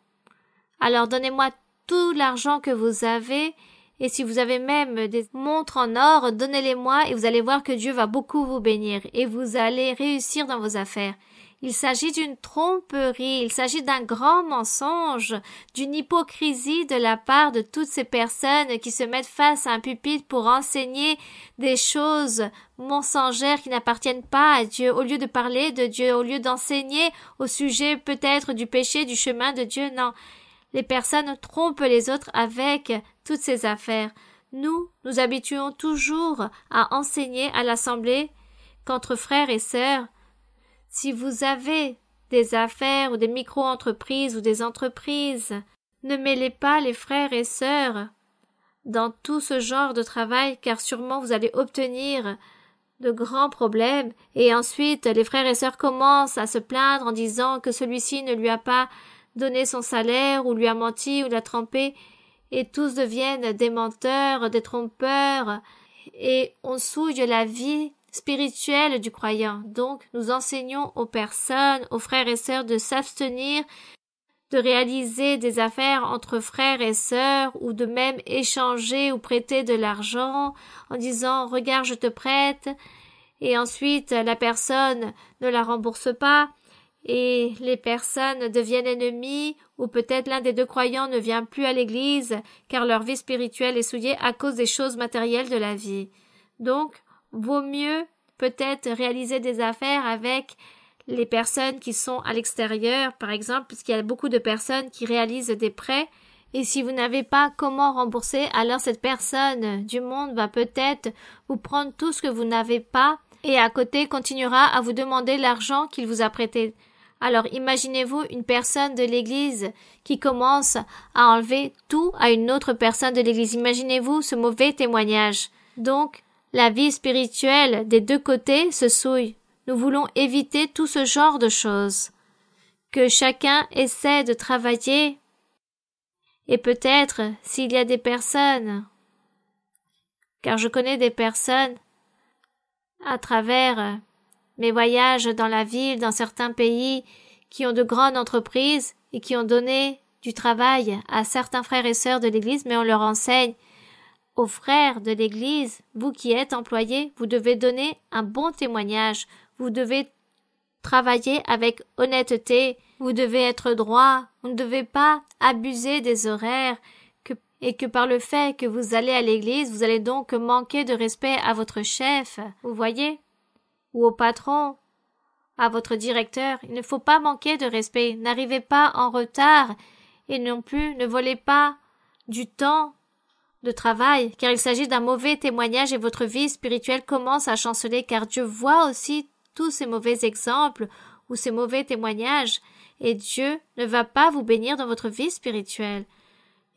Alors donnez-moi tout l'argent que vous avez, et si vous avez même des montres en or, donnez-les-moi, et vous allez voir que Dieu va beaucoup vous bénir, et vous allez réussir dans vos affaires. » Il s'agit d'une tromperie, il s'agit d'un grand mensonge, d'une hypocrisie de la part de toutes ces personnes qui se mettent face à un pupitre pour enseigner des choses mensongères qui n'appartiennent pas à Dieu, au lieu de parler de Dieu, au lieu d'enseigner au sujet peut-être du péché, du chemin de Dieu. Non, les personnes trompent les autres avec toutes ces affaires. Nous habituons toujours à enseigner à l'assemblée qu'entre frères et sœurs, si vous avez des affaires ou des micro-entreprises ou des entreprises, ne mêlez pas les frères et sœurs dans tout ce genre de travail, car sûrement vous allez obtenir de grands problèmes, et ensuite les frères et sœurs commencent à se plaindre en disant que celui-ci ne lui a pas donné son salaire, ou lui a menti, ou l'a trompé, et tous deviennent des menteurs, des trompeurs, et on souille la vie spirituelle du croyant. Donc, nous enseignons aux personnes, aux frères et sœurs de s'abstenir de réaliser des affaires entre frères et sœurs, ou de même échanger ou prêter de l'argent en disant « Regarde, je te prête » et ensuite la personne ne la rembourse pas et les personnes deviennent ennemies, ou peut-être l'un des deux croyants ne vient plus à l'église car leur vie spirituelle est souillée à cause des choses matérielles de la vie. Donc, vaut mieux peut-être réaliser des affaires avec les personnes qui sont à l'extérieur, par exemple, puisqu'il y a beaucoup de personnes qui réalisent des prêts, et si vous n'avez pas comment rembourser, alors cette personne du monde va peut-être vous prendre tout ce que vous n'avez pas, et à côté continuera à vous demander l'argent qu'il vous a prêté. Alors imaginez-vous une personne de l'église qui commence à enlever tout à une autre personne de l'église. Imaginez-vous ce mauvais témoignage. Donc, la vie spirituelle des deux côtés se souille. Nous voulons éviter tout ce genre de choses. Que chacun essaie de travailler. Et peut-être, s'il y a des personnes, car je connais des personnes à travers mes voyages dans la ville, dans certains pays, qui ont de grandes entreprises et qui ont donné du travail à certains frères et sœurs de l'Église, mais on leur enseigne aux frères de l'Église, vous qui êtes employés, vous devez donner un bon témoignage. Vous devez travailler avec honnêteté, vous devez être droit, vous ne devez pas abuser des horaires, et que par le fait que vous allez à l'église, vous allez donc manquer de respect à votre chef, vous voyez, ou au patron, à votre directeur. Il ne faut pas manquer de respect, n'arrivez pas en retard, et non plus ne volez pas du temps de travail, car il s'agit d'un mauvais témoignage et votre vie spirituelle commence à chanceler, car Dieu voit aussi tous ces mauvais exemples ou ces mauvais témoignages, et Dieu ne va pas vous bénir dans votre vie spirituelle.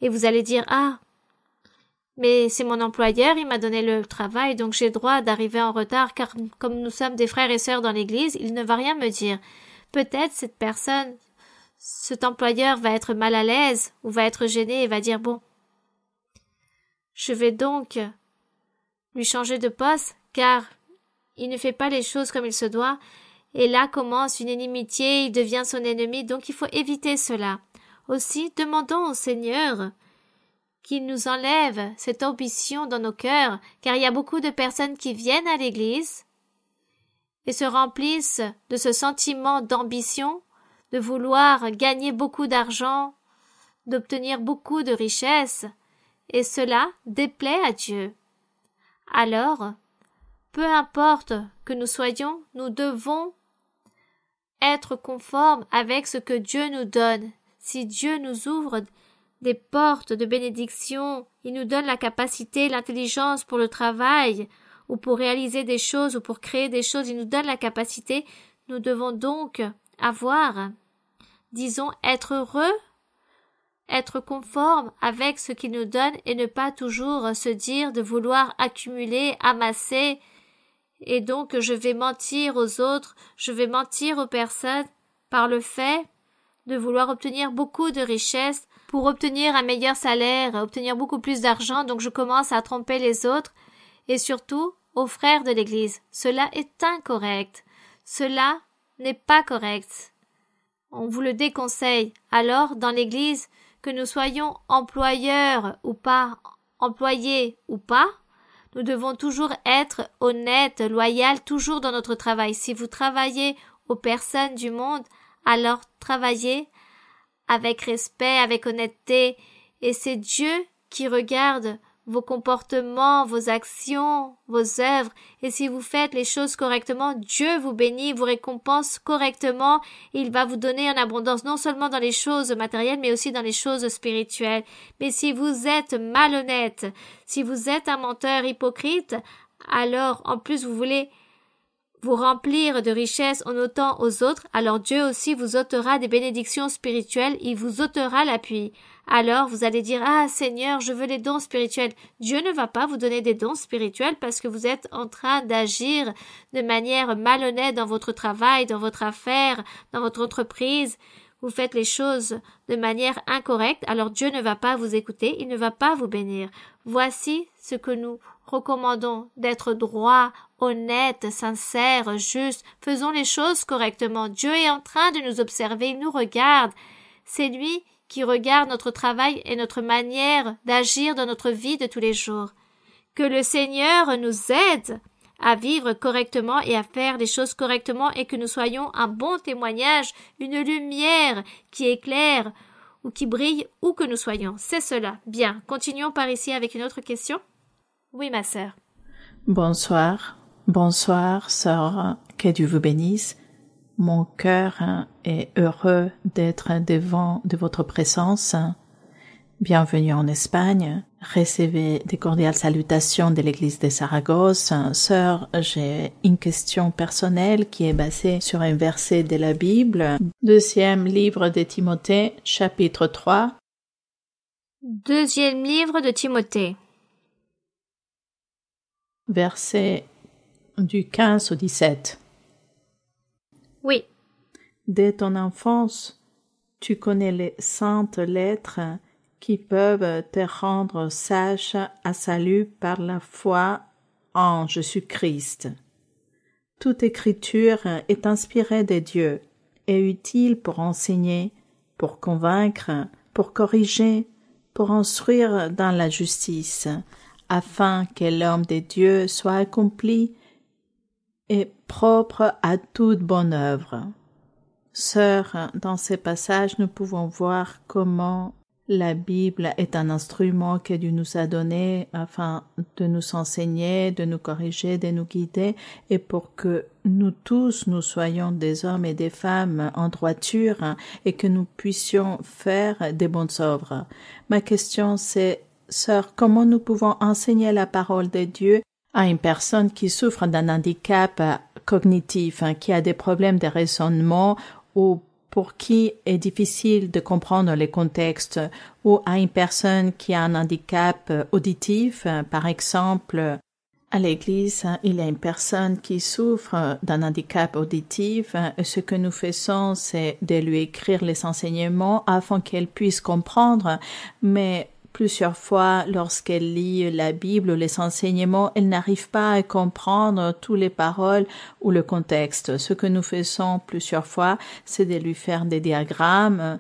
Et vous allez dire, ah, mais c'est mon employeur, il m'a donné le travail, donc j'ai le droit d'arriver en retard, car comme nous sommes des frères et sœurs dans l'église, il ne va rien me dire. Peut-être cette personne, cet employeur va être mal à l'aise, ou va être gêné et va dire, bon, je vais donc lui changer de poste, car il ne fait pas les choses comme il se doit, et là commence une inimitié, il devient son ennemi, donc il faut éviter cela. Aussi, demandons au Seigneur qu'il nous enlève cette ambition dans nos cœurs, car il y a beaucoup de personnes qui viennent à l'Église et se remplissent de ce sentiment d'ambition, de vouloir gagner beaucoup d'argent, d'obtenir beaucoup de richesses, et cela déplaît à Dieu. Alors, peu importe que nous soyons, nous devons être conformes avec ce que Dieu nous donne. Si Dieu nous ouvre des portes de bénédiction, il nous donne la capacité, l'intelligence pour le travail, ou pour réaliser des choses, ou pour créer des choses, il nous donne la capacité, nous devons donc être heureux, être conforme avec ce qu'il nous donne et ne pas toujours se dire de vouloir accumuler, amasser, et donc je vais mentir aux autres, je vais mentir aux personnes par le fait de vouloir obtenir beaucoup de richesses pour obtenir un meilleur salaire, obtenir beaucoup plus d'argent, donc je commence à tromper les autres et surtout aux frères de l'Église. Cela est incorrect. Cela n'est pas correct. On vous le déconseille. Alors, dans l'Église, que nous soyons employeurs ou pas, employés ou pas, nous devons toujours être honnêtes, loyaux, toujours dans notre travail. Si vous travaillez aux personnes du monde, alors travaillez avec respect, avec honnêteté, et c'est Dieu qui regarde vos comportements, vos actions, vos œuvres, et si vous faites les choses correctement, Dieu vous bénit, vous récompense correctement, et il va vous donner en abondance, non seulement dans les choses matérielles, mais aussi dans les choses spirituelles. Mais si vous êtes malhonnête, si vous êtes un menteur hypocrite, alors en plus vous voulez vous remplir de richesses en ôtant aux autres, alors Dieu aussi vous ôtera des bénédictions spirituelles, il vous ôtera l'appui. Alors vous allez dire « Ah Seigneur, je veux les dons spirituels ». Dieu ne va pas vous donner des dons spirituels parce que vous êtes en train d'agir de manière malhonnête dans votre travail, dans votre affaire, dans votre entreprise. Vous faites les choses de manière incorrecte, alors Dieu ne va pas vous écouter, il ne va pas vous bénir. Voici ce que nous recommandons, d'être droit, honnête, sincère, juste. Faisons les choses correctement. Dieu est en train de nous observer, il nous regarde. C'est lui qui regarde notre travail et notre manière d'agir dans notre vie de tous les jours. Que le Seigneur nous aide à vivre correctement et à faire les choses correctement et que nous soyons un bon témoignage, une lumière qui éclaire ou qui brille où que nous soyons. C'est cela. Bien, continuons par ici avec une autre question. Oui, ma sœur. Bonsoir. Bonsoir, sœur. Que Dieu vous bénisse. Mon cœur est heureux d'être devant de votre présence. Bienvenue en Espagne. Recevez des cordiales salutations de l'église de Saragosse. Sœur, j'ai une question personnelle qui est basée sur un verset de la Bible. Deuxième livre de Timothée, chapitre 3. Deuxième livre de Timothée. Verset du 15 au 17. Oui. Dès ton enfance, tu connais les saintes lettres qui peuvent te rendre sage à salut par la foi en Jésus-Christ. Toute écriture est inspirée de Dieu et utile pour enseigner, pour convaincre, pour corriger, pour instruire dans la justice, afin que l'homme de Dieu soit accompli et propre à toute bonne œuvre. Sœur, dans ces passages, nous pouvons voir comment la Bible est un instrument que Dieu nous a donné afin de nous enseigner, de nous corriger, de nous guider et pour que nous tous, nous soyons des hommes et des femmes en droiture et que nous puissions faire des bonnes œuvres. Ma question c'est, sœur, comment nous pouvons enseigner la parole de Dieu à une personne qui souffre d'un handicap cognitif, qui a des problèmes de raisonnement ou pour qui est difficile de comprendre les contextes, ou à une personne qui a un handicap auditif, par exemple, à l'église, il y a une personne qui souffre d'un handicap auditif, et ce que nous faisons, c'est de lui écrire les enseignements afin qu'elle puisse comprendre, mais plusieurs fois, lorsqu'elle lit la Bible ou les enseignements, elle n'arrive pas à comprendre toutes les paroles ou le contexte. Ce que nous faisons plusieurs fois, c'est de lui faire des diagrammes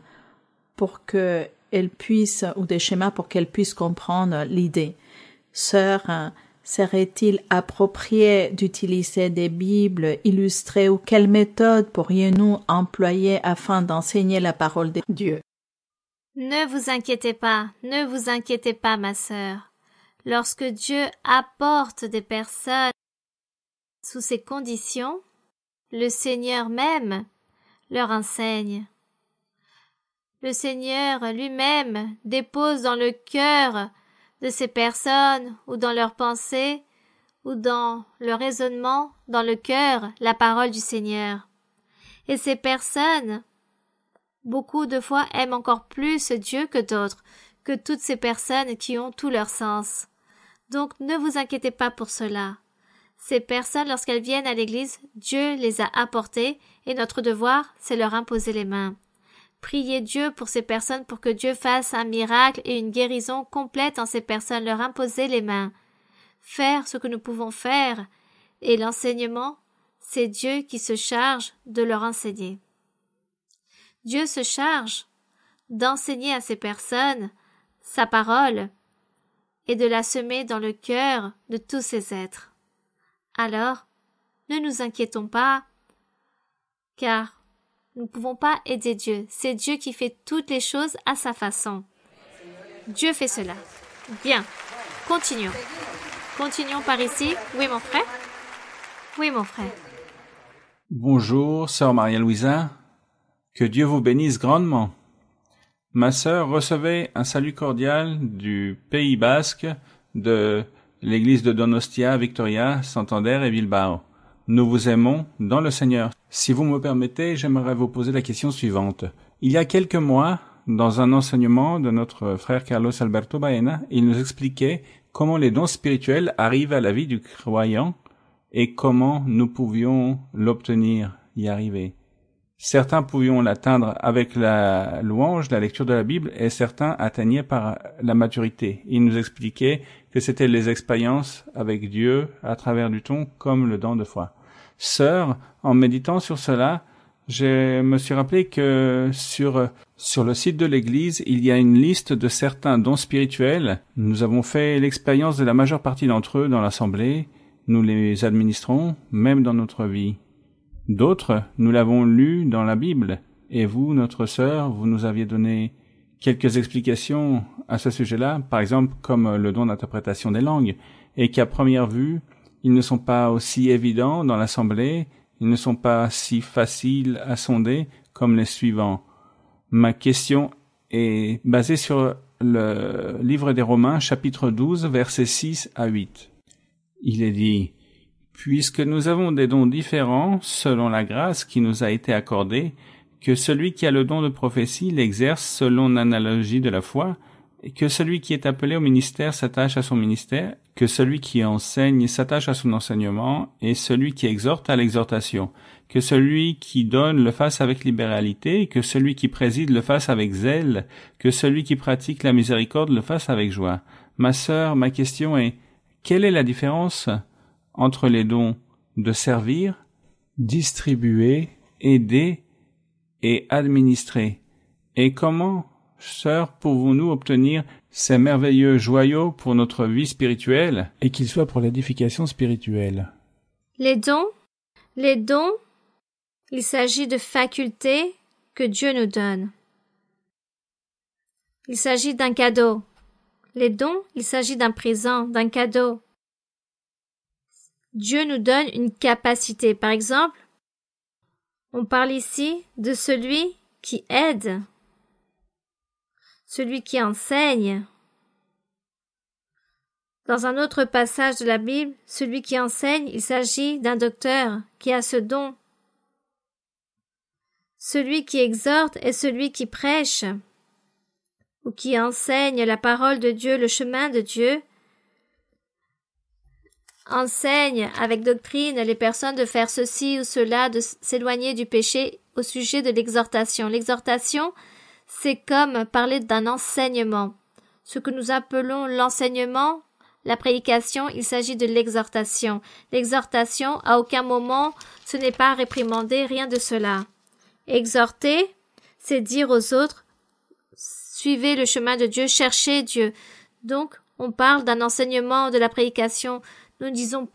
pour qu'elle puisse, ou des schémas pour qu'elle puisse comprendre l'idée. Sœur, serait-il approprié d'utiliser des Bibles illustrées ou quelle méthode pourrions-nous employer afin d'enseigner la parole de Dieu? Ne vous inquiétez pas, ma sœur. Lorsque Dieu apporte des personnes sous ces conditions, le Seigneur même leur enseigne. Le Seigneur lui-même dépose dans le cœur de ces personnes ou dans leurs pensées ou dans le raisonnement, dans le cœur, la parole du Seigneur. Et ces personnes beaucoup de fois aiment encore plus Dieu que d'autres, que toutes ces personnes qui ont tout leur sens. Donc ne vous inquiétez pas pour cela. Ces personnes, lorsqu'elles viennent à l'église, Dieu les a apportées et notre devoir, c'est leur imposer les mains. Priez Dieu pour ces personnes pour que Dieu fasse un miracle et une guérison complète en ces personnes, leur imposer les mains. Faire ce que nous pouvons faire et l'enseignement, c'est Dieu qui se charge de leur enseigner. Dieu se charge d'enseigner à ces personnes sa parole et de la semer dans le cœur de tous ces êtres. Alors, ne nous inquiétons pas, car nous ne pouvons pas aider Dieu. C'est Dieu qui fait toutes les choses à sa façon. Dieu fait cela. Bien, continuons. Continuons par ici. Oui, mon frère? Oui, mon frère. Bonjour, sœur Maria-Louisa. Que Dieu vous bénisse grandement. Ma sœur recevait un salut cordial du Pays Basque, de l'église de Donostia, Victoria, Santander et Bilbao. nous vous aimons dans le Seigneur. Si vous me permettez, j'aimerais vous poser la question suivante. Il y a quelques mois, dans un enseignement de notre frère Carlos Alberto Baena, il nous expliquait comment les dons spirituels arrivent à la vie du croyant et comment nous pouvions l'obtenir, y arriver. Certains pouvions l'atteindre avec la louange, la lecture de la Bible, et certains atteignaient par la maturité. Il nous expliquait que c'était les expériences avec Dieu à travers du ton comme le don de foi. Sœur, en méditant sur cela, je me suis rappelé que sur le site de l'Église, il y a une liste de certains dons spirituels. Nous avons fait l'expérience de la majeure partie d'entre eux dans l'Assemblée. Nous les administrons, même dans notre vie. D'autres, nous l'avons lu dans la Bible. Et vous, notre sœur, vous nous aviez donné quelques explications à ce sujet-là, par exemple comme le don d'interprétation des langues, et qu'à première vue, ils ne sont pas aussi évidents dans l'Assemblée, ils ne sont pas si faciles à sonder comme les suivants. Ma question est basée sur le livre des Romains, chapitre 12, versets 6 à 8. Il est dit: « Puisque nous avons des dons différents selon la grâce qui nous a été accordée, que celui qui a le don de prophétie l'exerce selon l'analogie de la foi, et que celui qui est appelé au ministère s'attache à son ministère, que celui qui enseigne s'attache à son enseignement, et celui qui exhorte à l'exhortation, que celui qui donne le fasse avec libéralité, que celui qui préside le fasse avec zèle, que celui qui pratique la miséricorde le fasse avec joie. » Ma sœur, ma question est: quelle est la différence entre les dons de servir, distribuer, aider et administrer? Et comment, sœur, pouvons-nous obtenir ces merveilleux joyaux pour notre vie spirituelle et qu'ils soient pour l'édification spirituelle? Les dons, il s'agit de facultés que Dieu nous donne. Il s'agit d'un cadeau. Les dons, il s'agit d'un présent, d'un cadeau. Dieu nous donne une capacité. Par exemple, on parle ici de celui qui aide, celui qui enseigne. Dans un autre passage de la Bible, celui qui enseigne, il s'agit d'un docteur qui a ce don. Celui qui exhorte est celui qui prêche ou qui enseigne la parole de Dieu, le chemin de Dieu, enseigne avec doctrine les personnes de faire ceci ou cela, de s'éloigner du péché au sujet de l'exhortation. L'exhortation, c'est comme parler d'un enseignement. Ce que nous appelons l'enseignement, la prédication, il s'agit de l'exhortation. L'exhortation, à aucun moment, ce n'est pas réprimander, rien de cela. Exhorter, c'est dire aux autres: suivez le chemin de Dieu, cherchez Dieu. Donc, on parle d'un enseignement, de la prédication. Nous ne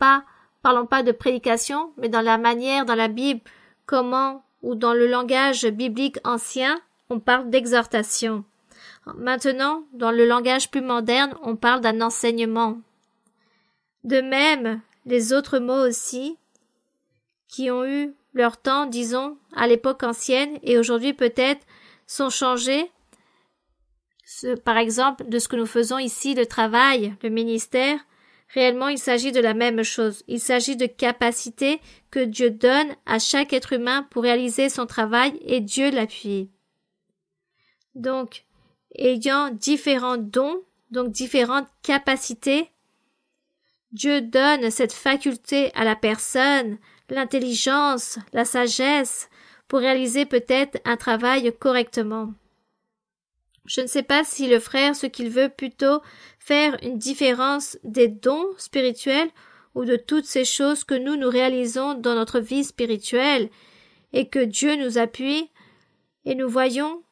parlons pas de prédication, mais dans la manière, dans la Bible, comment, ou dans le langage biblique ancien, on parle d'exhortation. Maintenant, dans le langage plus moderne, on parle d'un enseignement. De même, les autres mots aussi, qui ont eu leur temps, disons, à l'époque ancienne, et aujourd'hui peut-être, sont changés. Par exemple, de ce que nous faisons ici, le travail, le ministère, réellement il s'agit de la même chose. Il s'agit de capacités que Dieu donne à chaque être humain pour réaliser son travail et Dieu l'appuie. Donc, ayant différents dons, donc différentes capacités, Dieu donne cette faculté à la personne, l'intelligence, la sagesse, pour réaliser peut-être un travail correctement. Je ne sais pas si le frère, ce qu'il veut plutôt faire une différence des dons spirituels ou de toutes ces choses que nous réalisons dans notre vie spirituelle et que Dieu nous appuie et nous voyons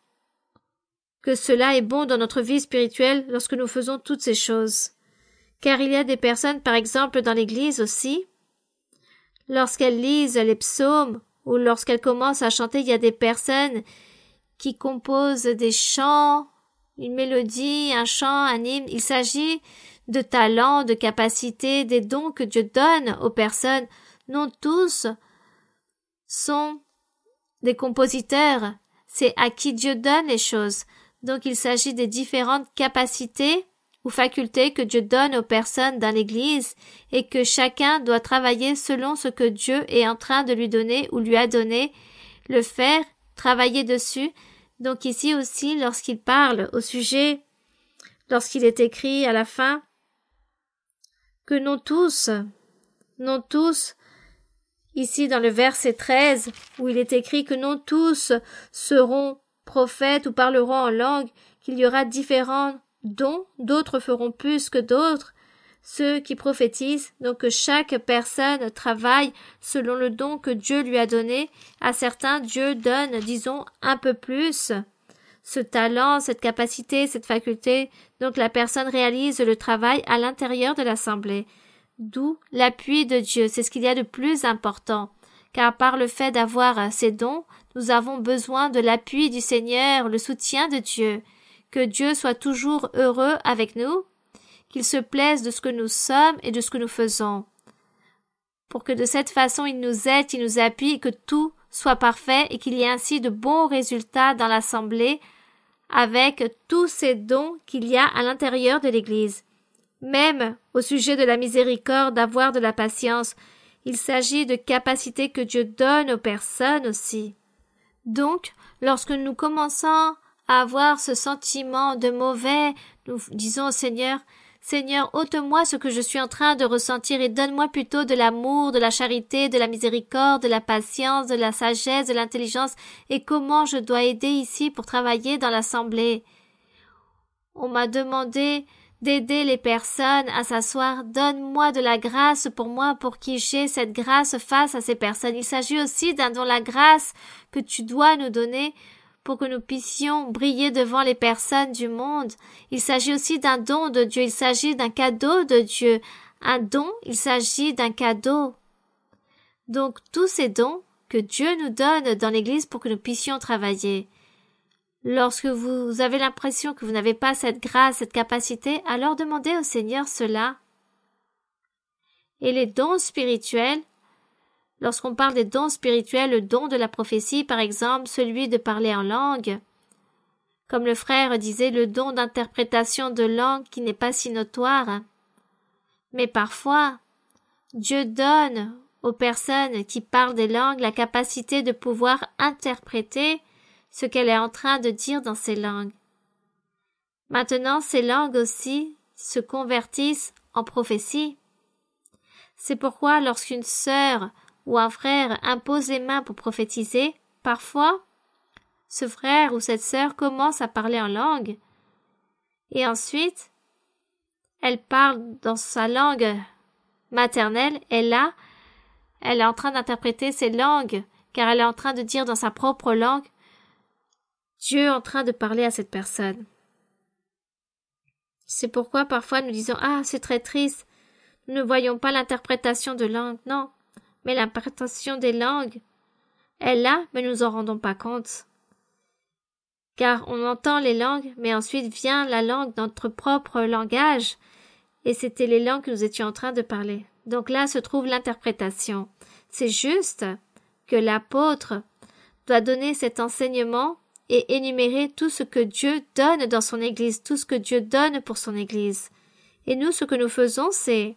que cela est bon dans notre vie spirituelle lorsque nous faisons toutes ces choses. Car il y a des personnes, par exemple dans l'Église aussi, lorsqu'elles lisent les psaumes ou lorsqu'elles commencent à chanter, il y a des personnes qui composent des chants, une mélodie, un chant, un hymne. Il s'agit de talents, de capacités, des dons que Dieu donne aux personnes. Non tous sont des compositeurs. C'est à qui Dieu donne les choses. Donc il s'agit des différentes capacités ou facultés que Dieu donne aux personnes dans l'Église et que chacun doit travailler selon ce que Dieu est en train de lui donner ou lui a donné, le faire, travailler dessus. Donc ici aussi, lorsqu'il parle au sujet, lorsqu'il est écrit à la fin, que non tous, ici dans le verset 13, où il est écrit que non tous seront prophètes ou parleront en langue, qu'il y aura différents dons, d'autres feront plus que d'autres, ceux qui prophétisent, donc que chaque personne travaille selon le don que Dieu lui a donné. À certains, Dieu donne, disons, un peu plus ce talent, cette capacité, cette faculté, donc la personne réalise le travail à l'intérieur de l'assemblée. D'où l'appui de Dieu, c'est ce qu'il y a de plus important, car par le fait d'avoir ces dons, nous avons besoin de l'appui du Seigneur, le soutien de Dieu. Que Dieu soit toujours heureux avec nous, qu'il se plaise de ce que nous sommes et de ce que nous faisons, pour que de cette façon il nous aide, il nous appuie, que tout soit parfait et qu'il y ait ainsi de bons résultats dans l'assemblée avec tous ces dons qu'il y a à l'intérieur de l'Église. Même au sujet de la miséricorde, d'avoir de la patience, il s'agit de capacités que Dieu donne aux personnes aussi. Donc, lorsque nous commençons à avoir ce sentiment de mauvais, nous disons au Seigneur, Seigneur, ôte-moi ce que je suis en train de ressentir et donne-moi plutôt de l'amour, de la charité, de la miséricorde, de la patience, de la sagesse, de l'intelligence, et comment je dois aider ici pour travailler dans l'assemblée. On m'a demandé d'aider les personnes à s'asseoir. Donne-moi de la grâce pour moi, pour qui j'ai cette grâce face à ces personnes. Il s'agit aussi d'un don, la grâce que tu dois nous donner pour que nous puissions briller devant les personnes du monde. Il s'agit aussi d'un don de Dieu, il s'agit d'un cadeau de Dieu. Un don, il s'agit d'un cadeau. Donc, tous ces dons que Dieu nous donne dans l'Église pour que nous puissions travailler. Lorsque vous avez l'impression que vous n'avez pas cette grâce, cette capacité, alors demandez au Seigneur cela. Et les dons spirituels, lorsqu'on parle des dons spirituels, le don de la prophétie, par exemple, celui de parler en langue, comme le frère disait, le don d'interprétation de langue qui n'est pas si notoire. Mais parfois, Dieu donne aux personnes qui parlent des langues la capacité de pouvoir interpréter ce qu'elle est en train de dire dans ces langues. Maintenant, ces langues aussi se convertissent en prophétie. C'est pourquoi lorsqu'une sœur ou un frère impose les mains pour prophétiser, parfois, ce frère ou cette sœur commence à parler en langue, et ensuite, elle parle dans sa langue maternelle, et là, elle est en train d'interpréter ces langues, car elle est en train de dire dans sa propre langue, Dieu est en train de parler à cette personne. C'est pourquoi parfois nous disons « Ah, c'est très triste, nous ne voyons pas l'interprétation de langue. » Non, mais l'interprétation des langues est là, mais nous en rendons pas compte. Car on entend les langues, mais ensuite vient la langue, notre propre langage, et c'était les langues que nous étions en train de parler. Donc là se trouve l'interprétation. C'est juste que l'apôtre doit donner cet enseignement et énumérer tout ce que Dieu donne dans son Église, tout ce que Dieu donne pour son Église. Et nous, ce que nous faisons, c'est,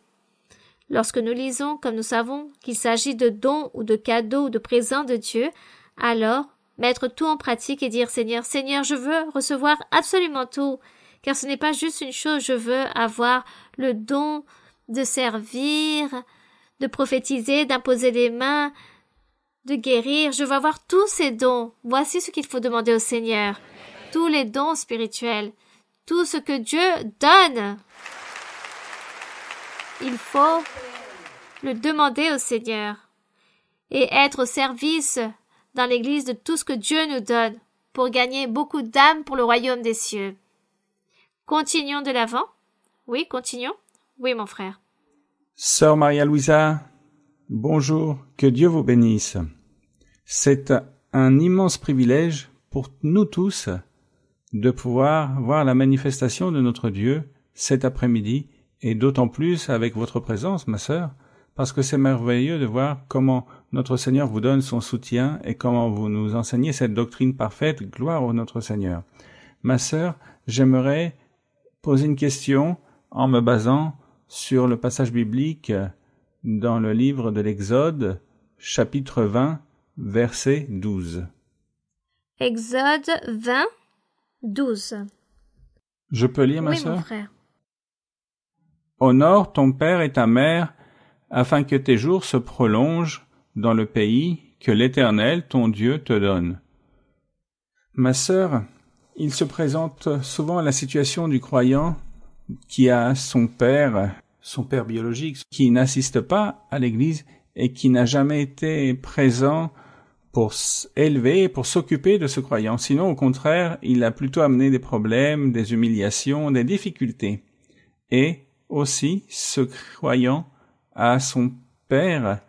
lorsque nous lisons, comme nous savons qu'il s'agit de dons ou de cadeaux ou de présents de Dieu, alors mettre tout en pratique et dire Seigneur, Seigneur, je veux recevoir absolument tout, car ce n'est pas juste une chose, je veux avoir le don de servir, de prophétiser, d'imposer les mains, de guérir, je veux avoir tous ces dons. Voici ce qu'il faut demander au Seigneur. Tous les dons spirituels, tout ce que Dieu donne. Il faut le demander au Seigneur et être au service dans l'Église de tout ce que Dieu nous donne pour gagner beaucoup d'âmes pour le royaume des cieux. Continuons de l'avant. Oui, continuons. Oui, mon frère. Sœur Maria-Louisa, bonjour, que Dieu vous bénisse. C'est un immense privilège pour nous tous de pouvoir voir la manifestation de notre Dieu cet après-midi, et d'autant plus avec votre présence, ma sœur, parce que c'est merveilleux de voir comment notre Seigneur vous donne son soutien et comment vous nous enseignez cette doctrine parfaite. Gloire à notre Seigneur. Ma sœur, j'aimerais poser une question en me basant sur le passage biblique dans le livre de l'Exode, chapitre 20, verset 12. Exode 20, 12. Je peux lire, ma Oui, sœur? mon frère. Honore ton père et ta mère, afin que tes jours se prolongent dans le pays que l'Éternel, ton Dieu, te donne. Ma sœur, il se présente souvent la situation du croyant qui a son père biologique, qui n'assiste pas à l'Église et qui n'a jamais été présent pour élever, pour s'occuper de ce croyant. Sinon, au contraire, il a plutôt amené des problèmes, des humiliations, des difficultés. Et aussi, ce croyant a son père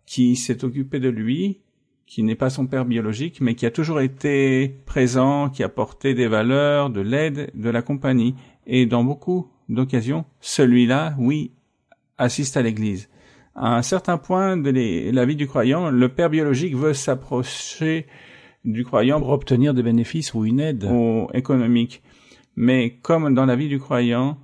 qui s'est occupé de lui, qui n'est pas son père biologique, mais qui a toujours été présent, qui a apporté des valeurs, de l'aide, de la compagnie. Et dans beaucoup d'occasions, celui-là, oui, assiste à l'Église. À un certain point de la vie du croyant, le père biologique veut s'approcher du croyant pour obtenir des bénéfices ou une aide économique. Mais comme dans la vie du croyant,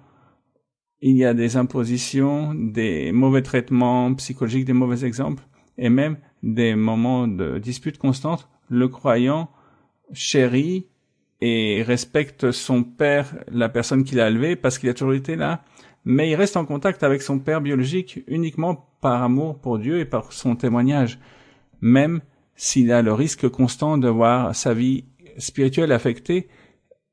il y a des impositions, des mauvais traitements psychologiques, des mauvais exemples, et même des moments de dispute constante, le croyant chérit et respecte son père, la personne qui l'a élevé, parce qu'il a toujours été là, mais il reste en contact avec son père biologique uniquement par amour pour Dieu et par son témoignage, même s'il a le risque constant de voir sa vie spirituelle affectée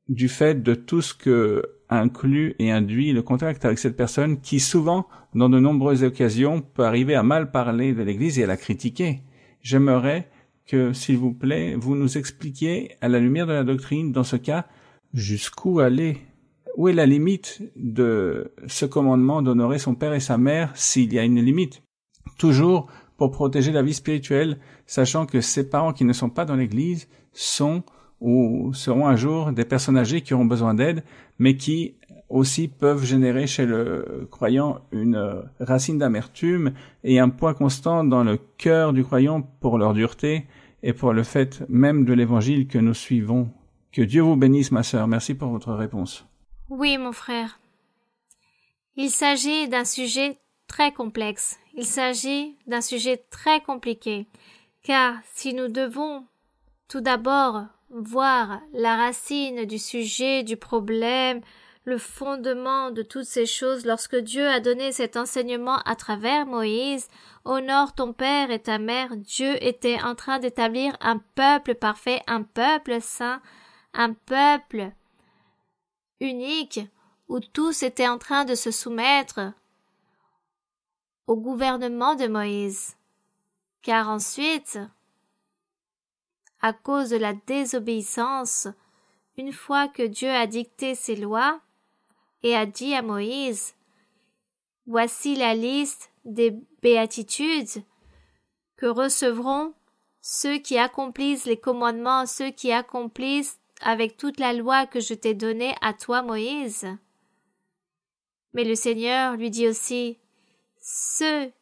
du fait de tout ce que inclut et induit le contact avec cette personne qui souvent, dans de nombreuses occasions, peut arriver à mal parler de l'Église et à la critiquer. J'aimerais que, s'il vous plaît, vous nous expliquiez, à la lumière de la doctrine, dans ce cas, jusqu'où aller. Où est la limite de ce commandement d'honorer son père et sa mère, s'il y a une limite? Toujours pour protéger la vie spirituelle, sachant que ces parents qui ne sont pas dans l'Église sont ou seront un jour des personnes âgées qui auront besoin d'aide, mais qui aussi peuvent générer chez le croyant une racine d'amertume et un poids constant dans le cœur du croyant pour leur dureté et pour le fait même de l'Évangile que nous suivons. Que Dieu vous bénisse, ma sœur. Merci pour votre réponse. Oui, mon frère. Il s'agit d'un sujet très complexe. Il s'agit d'un sujet très compliqué. Car si nous devons tout d'abord voir la racine du sujet, du problème, le fondement de toutes ces choses, lorsque Dieu a donné cet enseignement à travers Moïse, honore ton père et ta mère, Dieu était en train d'établir un peuple parfait, un peuple saint, un peuple unique, où tous étaient en train de se soumettre au gouvernement de Moïse. Car ensuite, à cause de la désobéissance, une fois que Dieu a dicté ses lois et a dit à Moïse, « Voici la liste des béatitudes que recevront ceux qui accomplissent les commandements, ceux qui accomplissent avec toute la loi que je t'ai donnée à toi, Moïse. » Mais le Seigneur lui dit aussi, « Ceux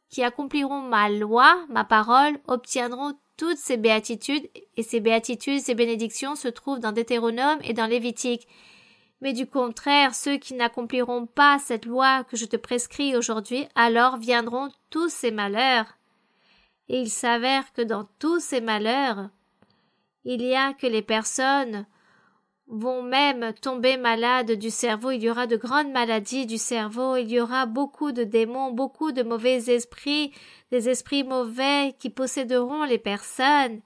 qui accompliront ma loi, ma parole, obtiendront toutes ces béatitudes, et ces béatitudes, ces bénédictions se trouvent dans Deutéronome et dans Lévitique. Mais du contraire, ceux qui n'accompliront pas cette loi que je te prescris aujourd'hui, alors viendront tous ces malheurs. Et il s'avère que dans tous ces malheurs, il y a que les personnes vont même tomber malades du cerveau, il y aura de grandes maladies du cerveau, il y aura beaucoup de démons, beaucoup de mauvais esprits, des esprits mauvais qui posséderont les personnes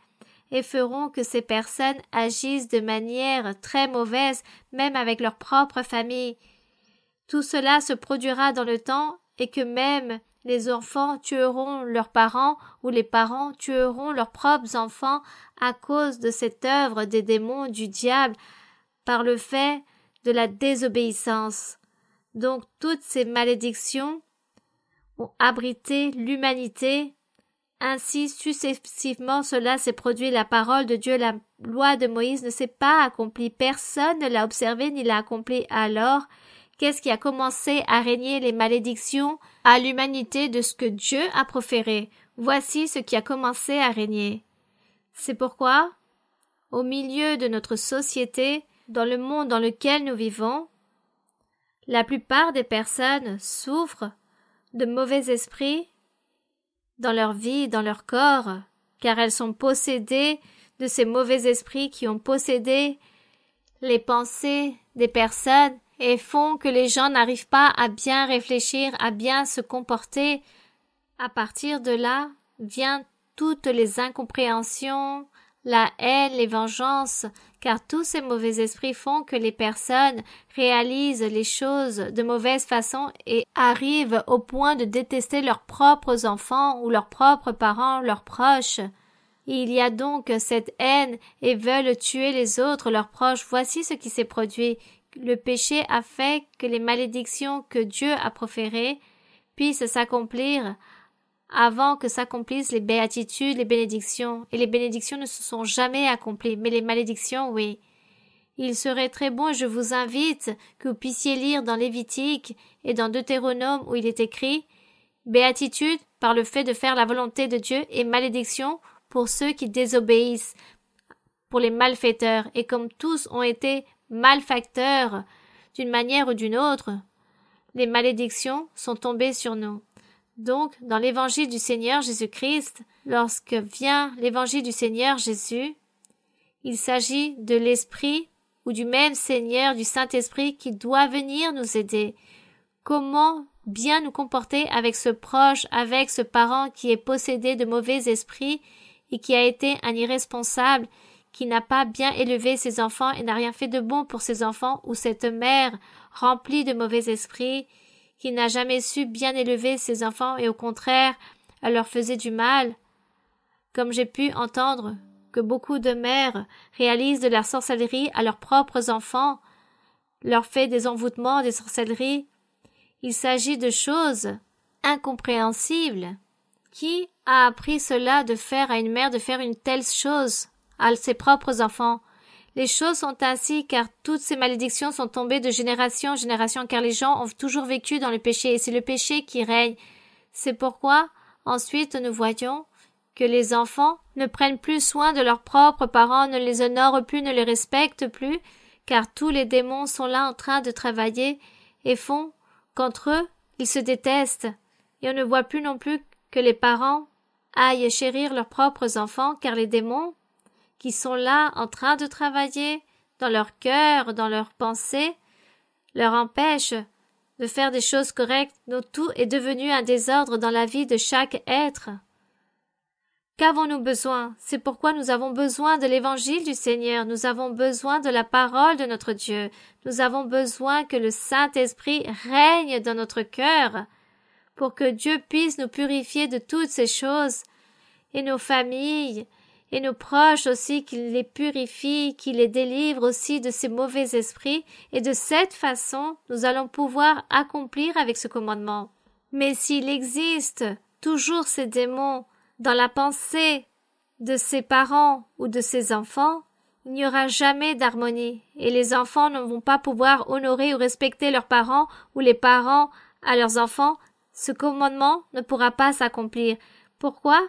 et feront que ces personnes agissent de manière très mauvaise, même avec leur propre famille. Tout cela se produira dans le temps et que même les enfants tueront leurs parents ou les parents tueront leurs propres enfants à cause de cette œuvre des démons du diable par le fait de la désobéissance. Donc toutes ces malédictions ont abrité l'humanité. Ainsi, successivement, cela s'est produit. La parole de Dieu, la loi de Moïse ne s'est pas accomplie. Personne ne l'a observée ni l'a accomplie. Alors, qu'est-ce qui a commencé à régner les malédictions à l'humanité de ce que Dieu a proféré? Voici ce qui a commencé à régner. C'est pourquoi, au milieu de notre société, dans le monde dans lequel nous vivons, La plupart des personnes souffrent de mauvais esprits dans leur vie, dans leur corps, car elles sont possédées de ces mauvais esprits qui ont possédé les pensées des personnes et font que les gens n'arrivent pas à bien réfléchir, à bien se comporter. À partir de là, viennent toutes les incompréhensions, la haine, les vengeances, car tous ces mauvais esprits font que les personnes réalisent les choses de mauvaise façon et arrivent au point de détester leurs propres enfants ou leurs propres parents, leurs proches. Il y a donc cette haine et veulent tuer les autres, leurs proches. Voici ce qui s'est produit. Le péché a fait que les malédictions que Dieu a proférées puissent s'accomplir avant que s'accomplissent les béatitudes, les bénédictions. Et les bénédictions ne se sont jamais accomplies, mais les malédictions, oui. Il serait très bon, et je vous invite, que vous puissiez lire dans Lévitique et dans Deutéronome où il est écrit « Béatitude par le fait de faire la volonté de Dieu et malédiction pour ceux qui désobéissent, pour les malfaiteurs. » Et comme tous ont été malfacteurs d'une manière ou d'une autre, les malédictions sont tombées sur nous. Donc, dans l'évangile du Seigneur Jésus-Christ, lorsque vient l'évangile du Seigneur Jésus, il s'agit de l'Esprit ou du même Seigneur, du Saint-Esprit qui doit venir nous aider. Comment bien nous comporter avec ce proche, avec ce parent qui est possédé de mauvais esprits et qui a été un irresponsable, qui n'a pas bien élevé ses enfants et n'a rien fait de bon pour ses enfants, ou cette mère remplie de mauvais esprits, qui n'a jamais su bien élever ses enfants et au contraire, elle leur faisait du mal. Comme j'ai pu entendre que beaucoup de mères réalisent de la sorcellerie à leurs propres enfants, leur fait des envoûtements, des sorcelleries. Il s'agit de choses incompréhensibles. Qui a appris cela de faire à une mère de faire une telle chose à ses propres enfants? Les choses sont ainsi car toutes ces malédictions sont tombées de génération en génération car les gens ont toujours vécu dans le péché et c'est le péché qui règne. C'est pourquoi, ensuite, nous voyons que les enfants ne prennent plus soin de leurs propres parents, ne les honorent plus, ne les respectent plus, car tous les démons sont là en train de travailler et font qu'entre eux, ils se détestent. Et on ne voit plus non plus que les parents aillent chérir leurs propres enfants car les démons qui sont là en train de travailler dans leur cœur, dans leurs pensées, leur empêchent de faire des choses correctes, dont tout est devenu un désordre dans la vie de chaque être. Qu'avons-nous besoin? C'est pourquoi nous avons besoin de l'évangile du Seigneur, nous avons besoin de la parole de notre Dieu, nous avons besoin que le Saint-Esprit règne dans notre cœur, pour que Dieu puisse nous purifier de toutes ces choses, et nos familles, et nos proches aussi, qu'il les purifie, qu'il les délivre aussi de ces mauvais esprits, et de cette façon, nous allons pouvoir accomplir avec ce commandement. Mais s'il existe toujours ces démons dans la pensée de ses parents ou de ses enfants, il n'y aura jamais d'harmonie, et les enfants ne vont pas pouvoir honorer ou respecter leurs parents, ou les parents à leurs enfants. Ce commandement ne pourra pas s'accomplir. Pourquoi?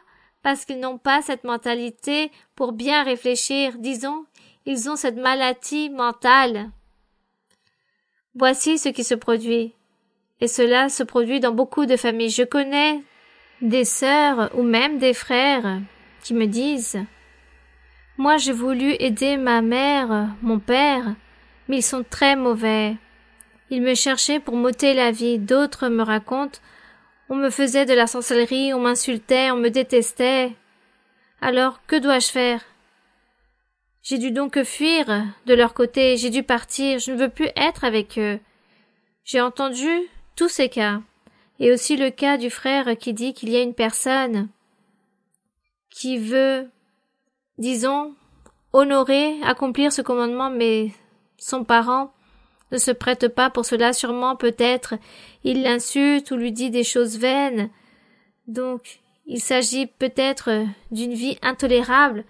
Parce qu'ils n'ont pas cette mentalité pour bien réfléchir, disons, ils ont cette maladie mentale. Voici ce qui se produit. Et cela se produit dans beaucoup de familles. Je connais des sœurs ou même des frères qui me disent « Moi j'ai voulu aider ma mère, mon père, mais ils sont très mauvais. Ils me cherchaient pour m'ôter la vie. » D'autres me racontent on me faisait de la sorcellerie, on m'insultait, on me détestait. Alors, que dois-je faire? J'ai dû donc fuir de leur côté, j'ai dû partir, je ne veux plus être avec eux. J'ai entendu tous ces cas, et aussi le cas du frère qui dit qu'il y a une personne qui veut, disons, honorer, accomplir ce commandement, mais son parent ne se prête pas pour cela, sûrement peut-être il l'insulte ou lui dit des choses vaines. Donc, il s'agit peut-être d'une vie intolérable.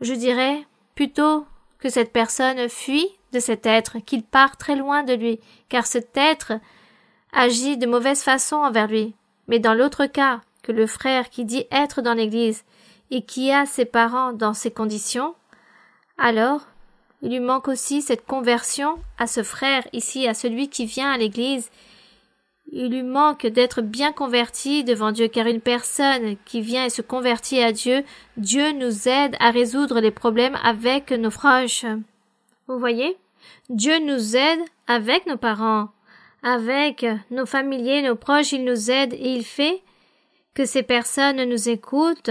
Je dirais plutôt que cette personne fuit de cet être, qu'il part très loin de lui, car cet être agit de mauvaise façon envers lui. Mais dans l'autre cas, que le frère qui dit être dans l'église et qui a ses parents dans ces conditions, alors Il lui manque aussi cette conversion à ce frère ici, à celui qui vient à l'église. Il lui manque d'être bien converti devant Dieu, car une personne qui vient et se convertit à Dieu, Dieu nous aide à résoudre les problèmes avec nos proches. Vous voyez? Dieu nous aide avec nos parents, avec nos familiers, nos proches, il nous aide et il fait que ces personnes nous écoutent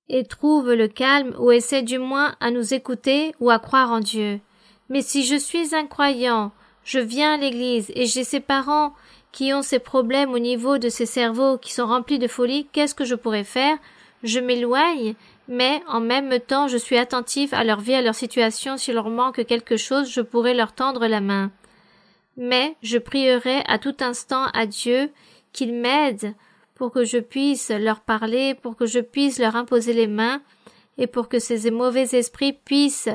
et trouvent le calme ou essaient du moins à nous écouter ou à croire en Dieu. Mais si je suis un croyant, je viens à l'église et j'ai ces parents qui ont ces problèmes au niveau de ces cerveaux qui sont remplis de folie, qu'est-ce que je pourrais faire? Je m'éloigne, mais en même temps je suis attentif à leur vie, à leur situation. S'il leur manque quelque chose, je pourrais leur tendre la main. Mais je prierai à tout instant à Dieu qu'il m'aide pour que je puisse leur parler, pour que je puisse leur imposer les mains et pour que ces mauvais esprits puissent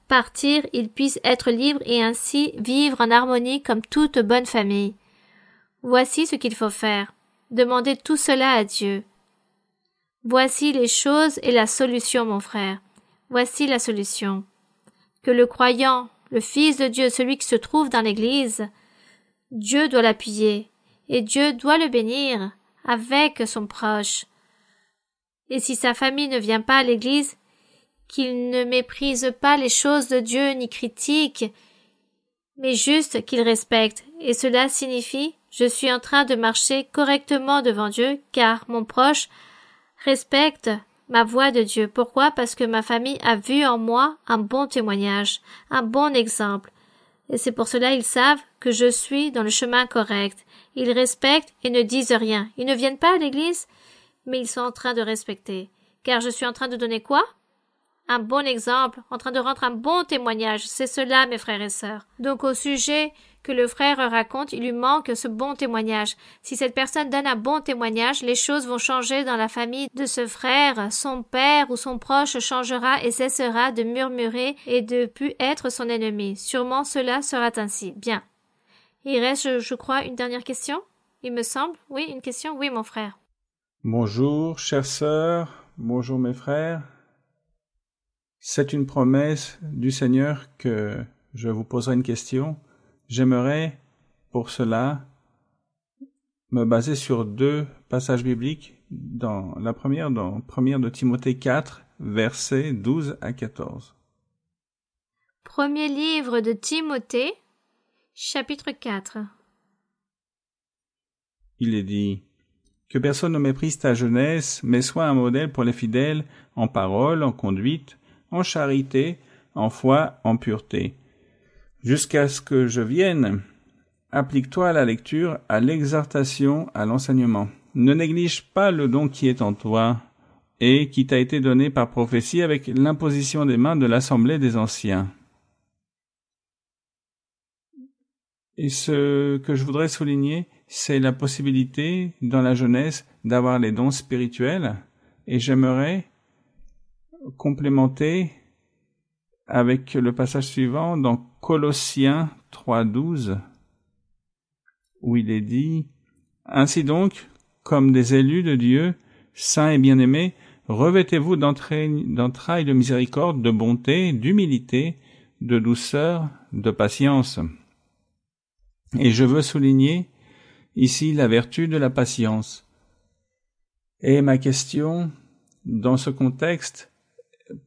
partir, ils puissent être libres et ainsi vivre en harmonie comme toute bonne famille. Voici ce qu'il faut faire. Demandez tout cela à Dieu. Voici les choses et la solution, mon frère. Voici la solution. Que le croyant, le Fils de Dieu, celui qui se trouve dans l'Église, Dieu doit l'appuyer et Dieu doit le bénir avec son proche. Et si sa famille ne vient pas à l'Église, qu'il ne méprise pas les choses de Dieu ni critique, mais juste qu'il respecte. Et cela signifie je suis en train de marcher correctement devant Dieu, car mon proche respecte ma voix de Dieu. Pourquoi? Parce que ma famille a vu en moi un bon témoignage, un bon exemple. Et c'est pour cela ils savent que je suis dans le chemin correct. Ils respectent et ne disent rien. Ils ne viennent pas à l'église, mais ils sont en train de respecter. Car je suis en train de donner quoi? Un bon exemple, en train de rendre un bon témoignage. C'est cela, mes frères et sœurs. Donc au sujet que le frère raconte, il lui manque ce bon témoignage. Si cette personne donne un bon témoignage, les choses vont changer dans la famille de ce frère. Son père ou son proche changera et cessera de murmurer et de plus être son ennemi. Sûrement cela sera ainsi. Bien. Il reste, je crois, une dernière question, il me semble. Oui, une question? Oui, mon frère. Bonjour, chères sœurs. Bonjour, mes frères. C'est une promesse du Seigneur que je vous poserai une question. J'aimerais, pour cela, me baser sur 2 passages bibliques. La première dans 1 de Timothée 4, versets 12 à 14. Premier livre de Timothée, chapitre 4. Il est dit « Que personne ne méprise ta jeunesse, mais sois un modèle pour les fidèles, en parole, en conduite, en charité, en foi, en pureté. Jusqu'à ce que je vienne, applique-toi à la lecture, à l'exhortation, à l'enseignement. Ne néglige pas le don qui est en toi et qui t'a été donné par prophétie avec l'imposition des mains de l'assemblée des anciens. » Et ce que je voudrais souligner, c'est la possibilité dans la jeunesse d'avoir les dons spirituels, et j'aimerais complémenter avec le passage suivant dans Colossiens 3:12, où il est dit « Ainsi donc, comme des élus de Dieu, saints et bien-aimés, revêtez-vous d'entrailles de miséricorde, de bonté, d'humilité, de douceur, de patience. » Et je veux souligner ici la vertu de la patience. Et ma question, dans ce contexte,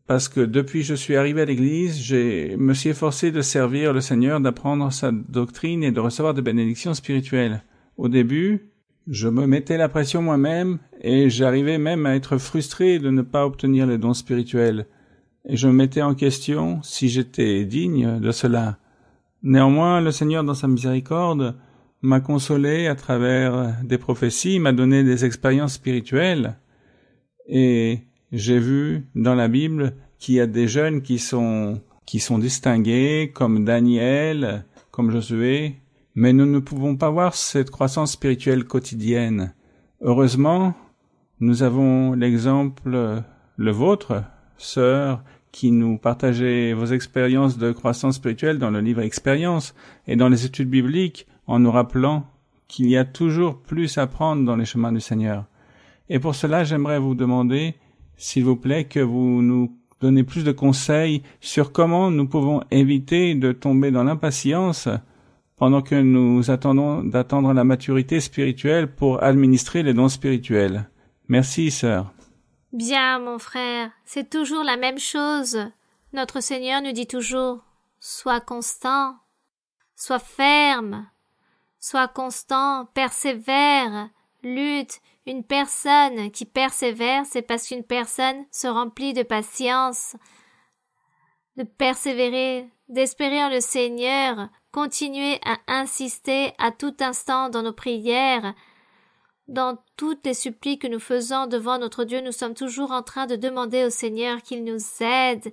parce que depuis que je suis arrivé à l'église, je me suis efforcé de servir le Seigneur, d'apprendre sa doctrine et de recevoir des bénédictions spirituelles. Au début, je me mettais la pression moi-même et j'arrivais même à être frustré de ne pas obtenir les dons spirituels. Et je me mettais en question si j'étais digne de cela. Néanmoins, le Seigneur, dans sa miséricorde, m'a consolé à travers des prophéties, m'a donné des expériences spirituelles et j'ai vu dans la Bible qu'il y a des jeunes qui sont distingués, comme Daniel, comme Josué, mais nous ne pouvons pas voir cette croissance spirituelle quotidienne. Heureusement, nous avons l'exemple, le vôtre, sœur, qui nous partagez vos expériences de croissance spirituelle dans le livre Expérience et dans les études bibliques, en nous rappelant qu'il y a toujours plus à prendre dans les chemins du Seigneur. Et pour cela, j'aimerais vous demander, s'il vous plaît, que vous nous donner plus de conseils sur comment nous pouvons éviter de tomber dans l'impatience pendant que nous attendons d'attendre la maturité spirituelle pour administrer les dons spirituels. Merci, sœur. Bien, mon frère, c'est toujours la même chose. Notre Seigneur nous dit toujours, sois constant, sois ferme, sois constant, persévère, lutte. Une personne qui persévère, c'est parce qu'une personne se remplit de patience, de persévérer, d'espérer en le Seigneur, continuer à insister à tout instant dans nos prières, dans toutes les suppliques que nous faisons devant notre Dieu, nous sommes toujours en train de demander au Seigneur qu'il nous aide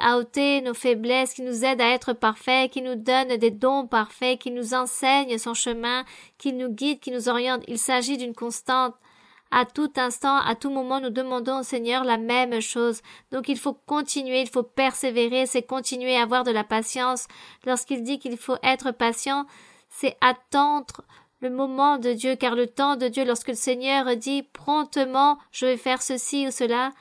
à ôter nos faiblesses, qu'il nous aide à être parfaits, qu'il nous donne des dons parfaits, qu'il nous enseigne son chemin, qu'il nous guide, qu'il nous oriente. Il s'agit d'une constante. À tout instant, à tout moment, nous demandons au Seigneur la même chose. Donc il faut continuer, il faut persévérer, c'est continuer à avoir de la patience. Lorsqu'il dit qu'il faut être patient, c'est attendre le moment de Dieu, car le temps de Dieu, lorsque le Seigneur dit promptement, je vais faire ceci ou cela,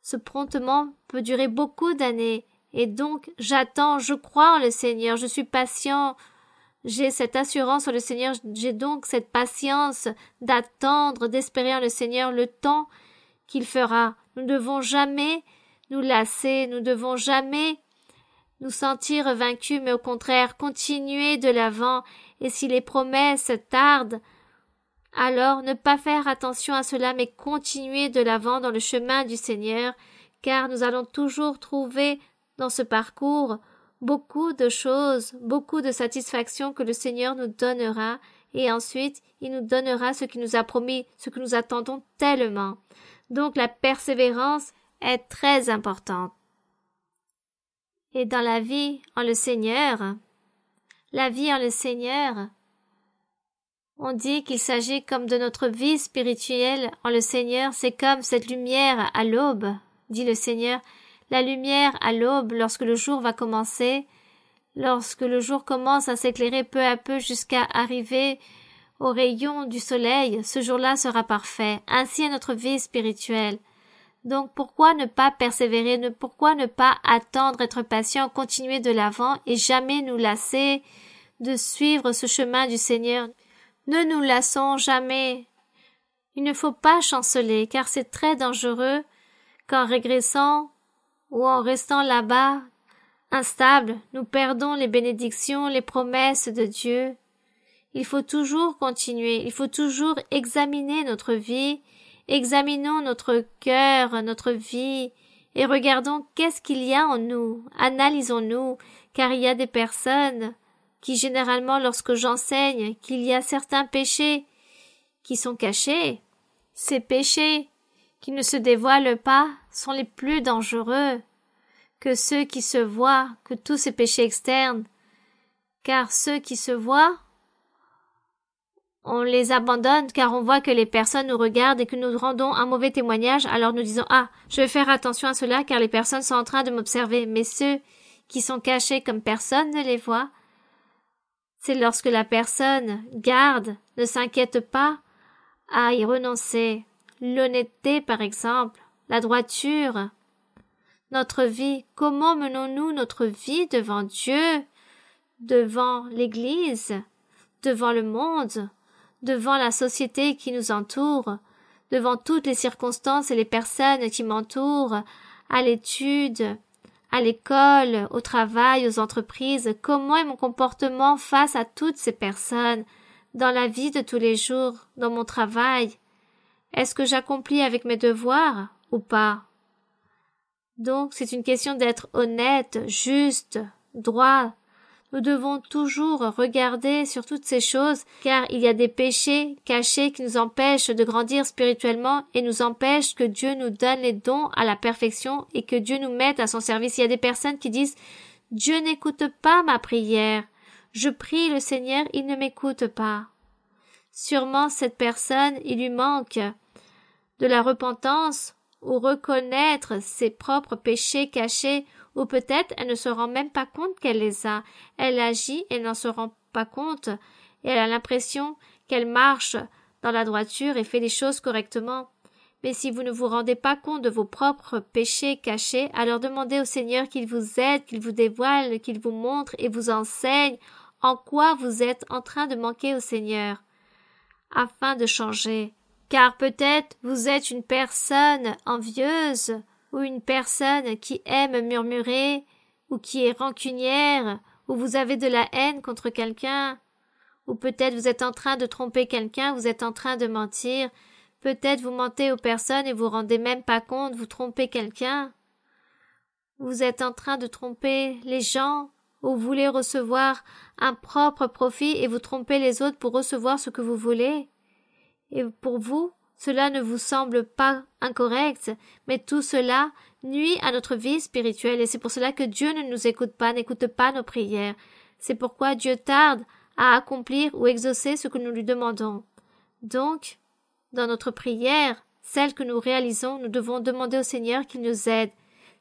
ce promptement peut durer beaucoup d'années. Et donc, j'attends, je crois en le Seigneur, je suis patient, j'ai cette assurance en le Seigneur, j'ai donc cette patience d'attendre, d'espérer en le Seigneur le temps qu'il fera. Nous ne devons jamais nous lasser, nous ne devons jamais nous sentir vaincus, mais au contraire, continuer de l'avant. Et si les promesses tardent, alors ne pas faire attention à cela, mais continuer de l'avant dans le chemin du Seigneur, car nous allons toujours trouver dans ce parcours beaucoup de choses, beaucoup de satisfactions que le Seigneur nous donnera, et ensuite il nous donnera ce qu'il nous a promis, ce que nous attendons tellement. Donc la persévérance est très importante. Et dans la vie en le Seigneur, on dit qu'il s'agit comme de notre vie spirituelle en le Seigneur, c'est comme cette lumière à l'aube, dit le Seigneur. La lumière à l'aube, lorsque le jour va commencer, lorsque le jour commence à s'éclairer peu à peu jusqu'à arriver au rayon du soleil, ce jour-là sera parfait. Ainsi est notre vie spirituelle. Donc pourquoi ne pas persévérer, pourquoi ne pas attendre, être patient, continuer de l'avant et jamais nous lasser de suivre ce chemin du Seigneur. Ne nous lassons jamais. Il ne faut pas chanceler, car c'est très dangereux qu'en régressant ou en restant là-bas, instables, nous perdons les bénédictions, les promesses de Dieu. Il faut toujours continuer, il faut toujours examiner notre vie, examinons notre cœur, notre vie, et regardons qu'est-ce qu'il y a en nous, analysons-nous, car il y a des personnes qui généralement, lorsque j'enseigne qu'il y a certains péchés qui sont cachés, ces péchés qui ne se dévoilent pas sont les plus dangereux que ceux qui se voient, que tous ces péchés externes, car ceux qui se voient, on les abandonne car on voit que les personnes nous regardent et que nous rendons un mauvais témoignage, alors nous disons « Ah, je vais faire attention à cela car les personnes sont en train de m'observer. » Mais ceux qui sont cachés comme personne ne les voit, c'est lorsque la personne garde, ne s'inquiète pas à y renoncer. L'honnêteté, par exemple, la droiture, notre vie, comment menons-nous notre vie devant Dieu, devant l'Église, devant le monde, devant la société qui nous entoure, devant toutes les circonstances et les personnes qui m'entourent, à l'étude, à l'école, au travail, aux entreprises, comment est mon comportement face à toutes ces personnes, dans la vie de tous les jours, dans mon travail? Est-ce que j'accomplis avec mes devoirs ou pas? Donc, c'est une question d'être honnête, juste, droit. Nous devons toujours regarder sur toutes ces choses, car il y a des péchés cachés qui nous empêchent de grandir spirituellement et nous empêchent que Dieu nous donne les dons à la perfection et que Dieu nous mette à son service. Il y a des personnes qui disent « Dieu n'écoute pas ma prière. Je prie le Seigneur, il ne m'écoute pas. » Sûrement cette personne, il lui manque de la repentance ou reconnaître ses propres péchés cachés, ou peut-être elle ne se rend même pas compte qu'elle les a. Elle agit, elle n'en se rend pas compte, et elle a l'impression qu'elle marche dans la droiture et fait les choses correctement. Mais si vous ne vous rendez pas compte de vos propres péchés cachés, alors demandez au Seigneur qu'il vous aide, qu'il vous dévoile, qu'il vous montre et vous enseigne en quoi vous êtes en train de manquer au Seigneur, afin de changer. Car peut-être vous êtes une personne envieuse, ou une personne qui aime murmurer, ou qui est rancunière, ou vous avez de la haine contre quelqu'un, ou peut-être vous êtes en train de tromper quelqu'un, vous êtes en train de mentir, peut-être vous mentez aux personnes et vous rendez même pas compte, vous trompez quelqu'un, vous êtes en train de tromper les gens, ou vous voulez recevoir un propre profit et vous trompez les autres pour recevoir ce que vous voulez. Et pour vous, cela ne vous semble pas incorrect, mais tout cela nuit à notre vie spirituelle et c'est pour cela que Dieu ne nous écoute pas, n'écoute pas nos prières. C'est pourquoi Dieu tarde à accomplir ou exaucer ce que nous lui demandons. Donc, dans notre prière, celle que nous réalisons, nous devons demander au Seigneur qu'il nous aide.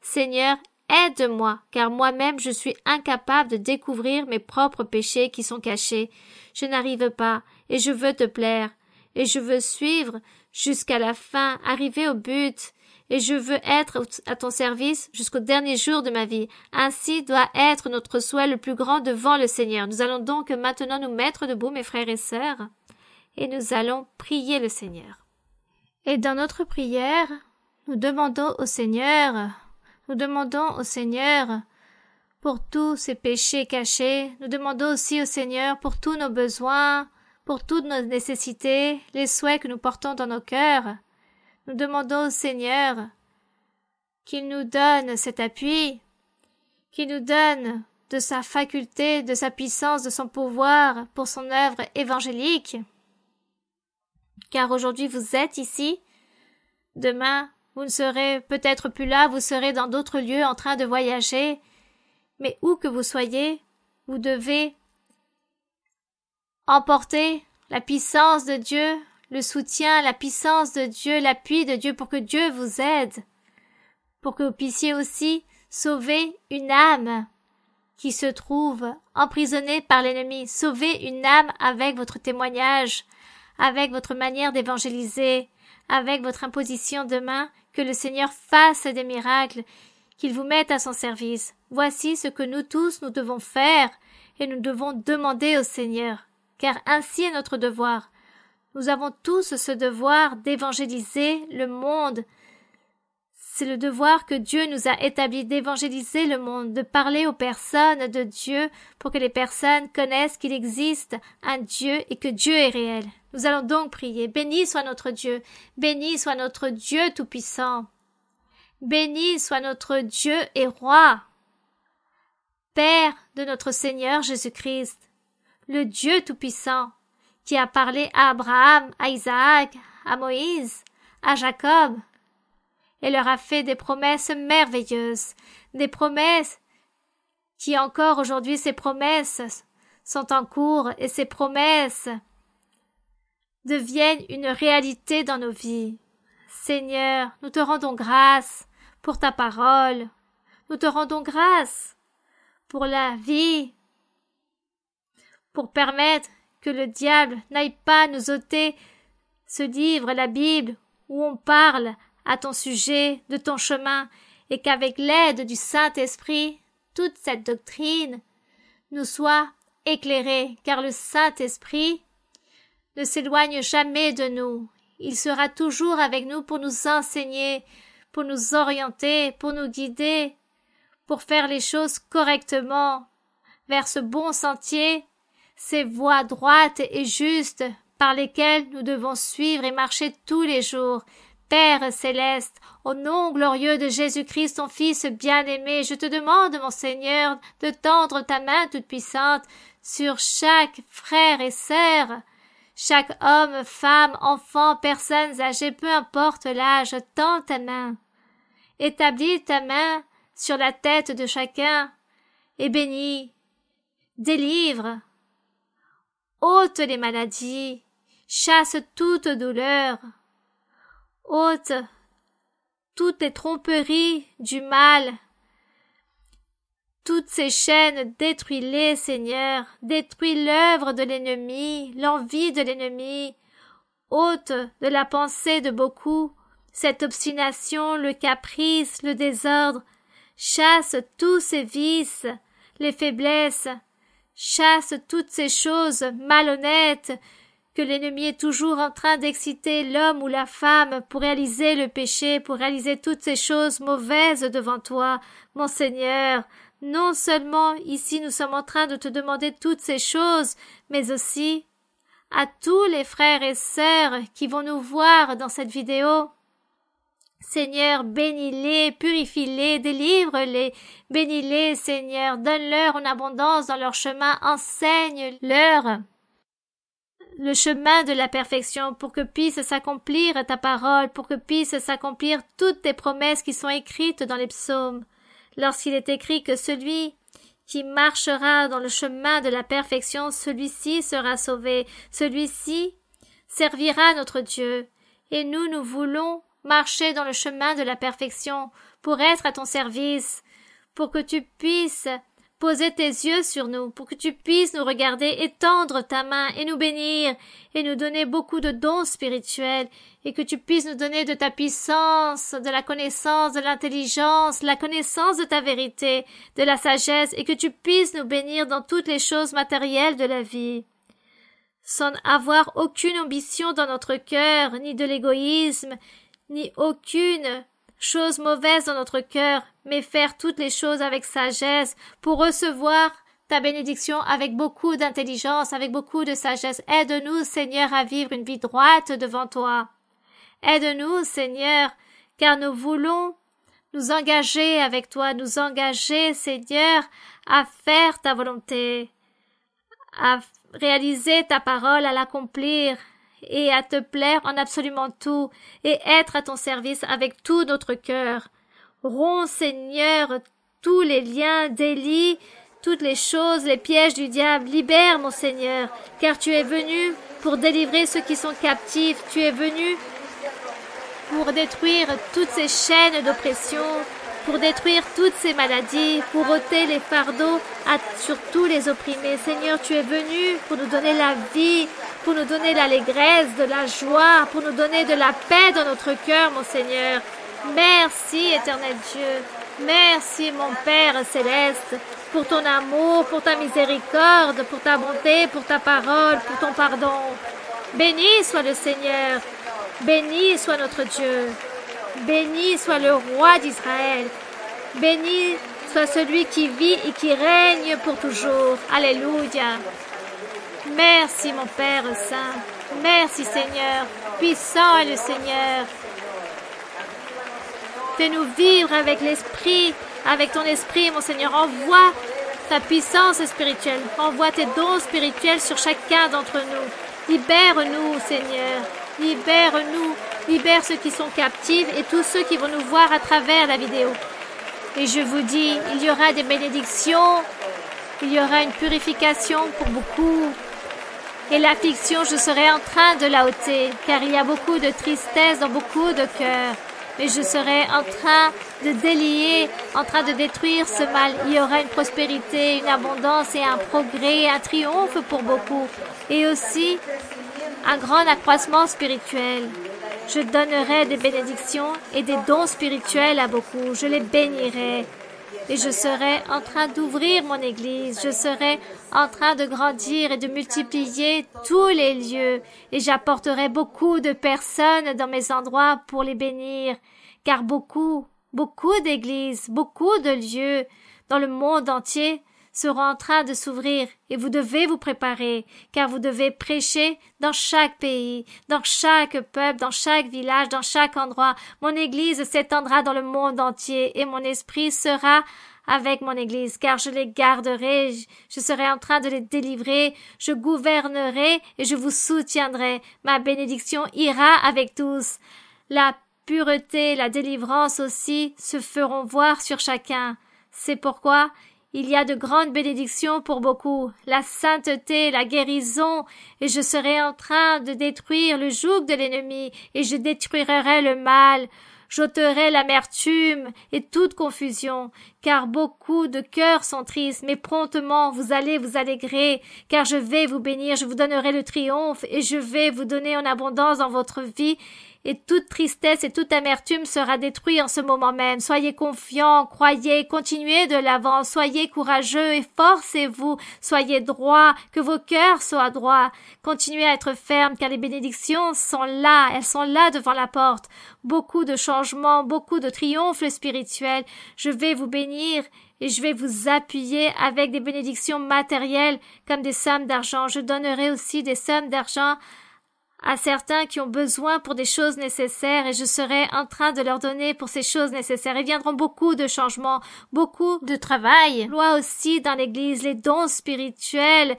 Seigneur, aide-moi, car moi-même je suis incapable de découvrir mes propres péchés qui sont cachés. Je n'arrive pas, et je veux te plaire, et je veux suivre jusqu'à la fin, arriver au but, et je veux être à ton service jusqu'au dernier jour de ma vie. Ainsi doit être notre souhait le plus grand devant le Seigneur. Nous allons donc maintenant nous mettre debout, mes frères et sœurs, et nous allons prier le Seigneur. Et dans notre prière, nous demandons au Seigneur pour tous ces péchés cachés, nous demandons aussi au Seigneur pour tous nos besoins, pour toutes nos nécessités, les souhaits que nous portons dans nos cœurs. Nous demandons au Seigneur qu'il nous donne cet appui, qu'il nous donne de sa faculté, de sa puissance, de son pouvoir pour son œuvre évangélique. Car aujourd'hui vous êtes ici, demain vous ne serez peut-être plus là, vous serez dans d'autres lieux en train de voyager, mais où que vous soyez, vous devez emporter la puissance de Dieu, le soutien, la puissance de Dieu, l'appui de Dieu pour que Dieu vous aide, pour que vous puissiez aussi sauver une âme qui se trouve emprisonnée par l'ennemi, sauver une âme avec votre témoignage, avec votre manière d'évangéliser, avec votre imposition de main, que le Seigneur fasse des miracles, qu'il vous mette à son service. Voici ce que nous tous nous devons faire et nous devons demander au Seigneur, car ainsi est notre devoir. Nous avons tous ce devoir d'évangéliser le monde. C'est le devoir que Dieu nous a établi d'évangéliser le monde, de parler aux personnes de Dieu pour que les personnes connaissent qu'il existe un Dieu et que Dieu est réel. Nous allons donc prier. Béni soit notre Dieu, béni soit notre Dieu tout-puissant. Béni soit notre Dieu et Roi, Père de notre Seigneur Jésus-Christ, le Dieu tout-puissant, qui a parlé à Abraham, à Isaac, à Moïse, à Jacob, et leur a fait des promesses merveilleuses, des promesses qui encore aujourd'hui, ces promesses sont en cours et ces promesses deviennent une réalité dans nos vies. Seigneur, nous te rendons grâce pour ta parole, nous te rendons grâce pour la vie, pour permettre que le diable n'aille pas nous ôter ce livre, la Bible, où on parle à ton sujet, de ton chemin, et qu'avec l'aide du Saint-Esprit, toute cette doctrine nous soit éclairée, car le Saint-Esprit ne s'éloigne jamais de nous. Il sera toujours avec nous pour nous enseigner, pour nous orienter, pour nous guider, pour faire les choses correctement, vers ce bon sentier, ces voies droites et justes par lesquelles nous devons suivre et marcher tous les jours. Père céleste, au nom glorieux de Jésus-Christ, ton Fils bien-aimé, je te demande, mon Seigneur, de tendre ta main toute-puissante sur chaque frère et sœur, chaque homme, femme, enfant, personnes âgées, peu importe l'âge, tends ta main. Établis ta main sur la tête de chacun et bénis, délivre, ôte les maladies, chasse toute douleur, ôte toutes les tromperies du mal, toutes ces chaînes, détruis-les, Seigneur, détruis l'œuvre de l'ennemi, l'envie de l'ennemi, ôte de la pensée de beaucoup cette obstination, le caprice, le désordre. Chasse tous ces vices, les faiblesses. Chasse toutes ces choses malhonnêtes que l'ennemi est toujours en train d'exciter l'homme ou la femme pour réaliser le péché, pour réaliser toutes ces choses mauvaises devant toi, mon Seigneur. Non seulement ici nous sommes en train de te demander toutes ces choses, mais aussi à tous les frères et sœurs qui vont nous voir dans cette vidéo. Seigneur, bénis-les, purifie-les, délivre-les, bénis-les, Seigneur, donne-leur en abondance dans leur chemin, enseigne-leur le chemin de la perfection pour que puisse s'accomplir ta parole, pour que puisse s'accomplir toutes tes promesses qui sont écrites dans les psaumes. Lorsqu'il est écrit que celui qui marchera dans le chemin de la perfection, celui-ci sera sauvé, celui-ci servira notre Dieu. Et nous voulons marcher dans le chemin de la perfection pour être à ton service, pour que tu puisses poser tes yeux sur nous, pour que tu puisses nous regarder, étendre ta main et nous bénir et nous donner beaucoup de dons spirituels et que tu puisses nous donner de ta puissance, de la connaissance, de l'intelligence, la connaissance de ta vérité, de la sagesse et que tu puisses nous bénir dans toutes les choses matérielles de la vie. Sans avoir aucune ambition dans notre cœur, ni de l'égoïsme, ni aucune chose mauvaise dans notre cœur, mais faire toutes les choses avec sagesse pour recevoir ta bénédiction avec beaucoup d'intelligence, avec beaucoup de sagesse. Aide-nous, Seigneur, à vivre une vie droite devant toi. Aide-nous, Seigneur, car nous voulons nous engager avec toi, nous engager, Seigneur, à faire ta volonté, à réaliser ta parole, à l'accomplir et à te plaire en absolument tout et être à ton service avec tout notre cœur. Romps, Seigneur, tous les liens, délie toutes les choses, les pièges du diable. Libère, mon Seigneur, car tu es venu pour délivrer ceux qui sont captifs. Tu es venu pour détruire toutes ces chaînes d'oppression, pour détruire toutes ces maladies, pour ôter les fardeaux sur tous les opprimés. Seigneur, tu es venu pour nous donner la vie, pour nous donner l'allégresse, de la joie, pour nous donner de la paix dans notre cœur, mon Seigneur. Merci, éternel Dieu. Merci, mon Père céleste, pour ton amour, pour ta miséricorde, pour ta bonté, pour ta parole, pour ton pardon. Béni soit le Seigneur. Béni soit notre Dieu. Béni soit le roi d'Israël. Béni soit celui qui vit et qui règne pour toujours. Alléluia. Merci, mon Père Saint. Merci, Seigneur. Puissant est le Seigneur. Fais-nous vivre avec l'Esprit, avec ton Esprit, mon Seigneur. Envoie ta puissance spirituelle. Envoie tes dons spirituels sur chacun d'entre nous. Libère-nous, Seigneur. Libère-nous. Libère ceux qui sont captifs et tous ceux qui vont nous voir à travers la vidéo. Et je vous dis, il y aura des bénédictions, il y aura une purification pour beaucoup. Et l'affliction, je serai en train de la ôter, car il y a beaucoup de tristesse dans beaucoup de cœurs. Mais je serai en train de délier, en train de détruire ce mal. Il y aura une prospérité, une abondance et un progrès, un triomphe pour beaucoup. Et aussi un grand accroissement spirituel. Je donnerai des bénédictions et des dons spirituels à beaucoup. Je les bénirai. Et je serai en train d'ouvrir mon église. Je serai en train de grandir et de multiplier tous les lieux. Et j'apporterai beaucoup de personnes dans mes endroits pour les bénir. Car beaucoup d'églises, beaucoup de lieux dans le monde entier seront en train de s'ouvrir et vous devez vous préparer, car vous devez prêcher dans chaque pays, dans chaque peuple, dans chaque village, dans chaque endroit. Mon Église s'étendra dans le monde entier et mon esprit sera avec mon Église, car je les garderai, je serai en train de les délivrer, je gouvernerai et je vous soutiendrai. Ma bénédiction ira avec tous. La pureté, la délivrance aussi se feront voir sur chacun. C'est pourquoi il y a de grandes bénédictions pour beaucoup, la sainteté, la guérison, et je serai en train de détruire le joug de l'ennemi, et je détruirai le mal, j'ôterai l'amertume et toute confusion, car beaucoup de cœurs sont tristes, mais promptement vous allez vous allégrer, car je vais vous bénir, je vous donnerai le triomphe, et je vais vous donner en abondance dans votre vie, et toute tristesse et toute amertume sera détruite en ce moment même. Soyez confiants, croyez, continuez de l'avant, soyez courageux, efforcez-vous, soyez droits, que vos cœurs soient droits. Continuez à être fermes, car les bénédictions sont là, elles sont là devant la porte. Beaucoup de changements, beaucoup de triomphes spirituels. Je vais vous bénir et je vais vous appuyer avec des bénédictions matérielles comme des sommes d'argent. Je donnerai aussi des sommes d'argent à certains qui ont besoin pour des choses nécessaires et je serai en train de leur donner pour ces choses nécessaires. Il viendront beaucoup de changements, beaucoup de travail. Loi aussi dans l'Église, les dons spirituels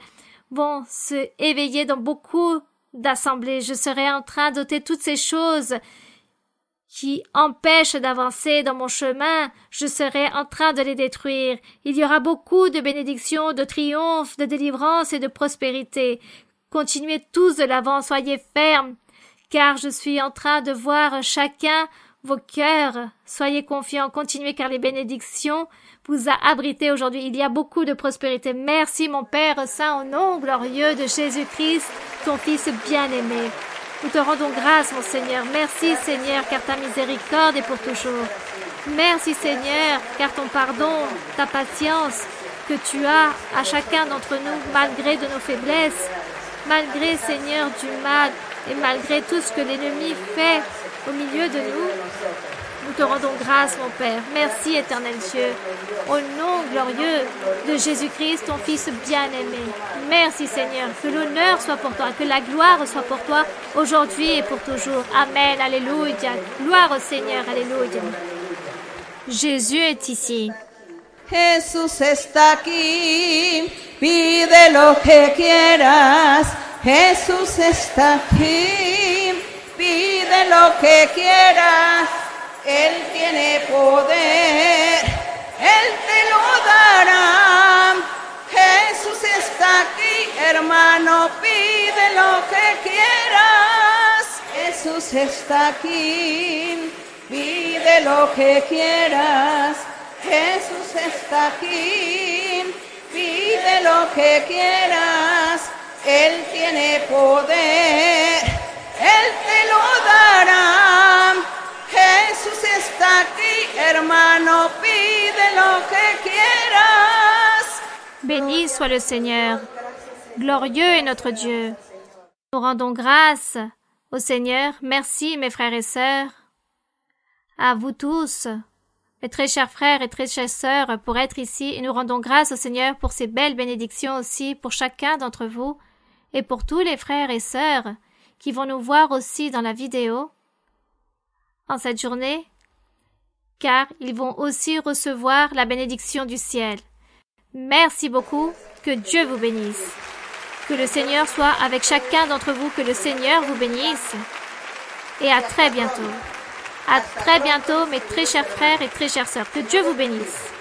vont se éveiller dans beaucoup d'assemblées. Je serai en train d'ôter toutes ces choses qui empêchent d'avancer dans mon chemin, je serai en train de les détruire. Il y aura beaucoup de bénédictions, de triomphes, de délivrance et de prospérité. Continuez tous de l'avant, soyez fermes, car je suis en train de voir chacun vos cœurs. Soyez confiants, continuez, car les bénédictions vous a abrité aujourd'hui. Il y a beaucoup de prospérité. Merci, mon Père Saint, au nom glorieux de Jésus-Christ, ton Fils bien-aimé. Nous te rendons grâce, mon Seigneur. Merci, Seigneur, car ta miséricorde est pour toujours. Merci, Seigneur, car ton pardon, ta patience que tu as à chacun d'entre nous, malgré de nos faiblesses, malgré, Seigneur, du mal et malgré tout ce que l'ennemi fait au milieu de nous, nous te rendons grâce, mon Père. Merci, éternel Dieu. Au nom glorieux de Jésus-Christ, ton Fils bien-aimé. Merci, Seigneur. Que l'honneur soit pour toi, que la gloire soit pour toi, aujourd'hui et pour toujours. Amen. Alléluia. Gloire au Seigneur. Alléluia. Jésus est ici. Jesús está aquí, pide lo que quieras. Jesús está aquí, pide lo que quieras. Él tiene poder, Él te lo dará. Jesús está aquí, hermano, pide lo que quieras. Jesús está aquí, pide lo que quieras. Jesús está aquí, pide lo que quieras. Él tiene poder, Él te lo dará. Jesús está aquí, hermano, pide lo que quieras. Béni soit le Seigneur. Glorieux est notre Dieu. Nous rendons grâce au Seigneur. Merci, mes frères et sœurs, à vous tous, mes très chers frères et très chères sœurs, pour être ici. Et nous rendons grâce au Seigneur pour ces belles bénédictions aussi pour chacun d'entre vous et pour tous les frères et sœurs qui vont nous voir aussi dans la vidéo en cette journée, car ils vont aussi recevoir la bénédiction du ciel. Merci beaucoup, que Dieu vous bénisse. Que le Seigneur soit avec chacun d'entre vous, que le Seigneur vous bénisse. Et à très bientôt. À très bientôt, mes très chers frères et très chères sœurs. Que Dieu vous bénisse.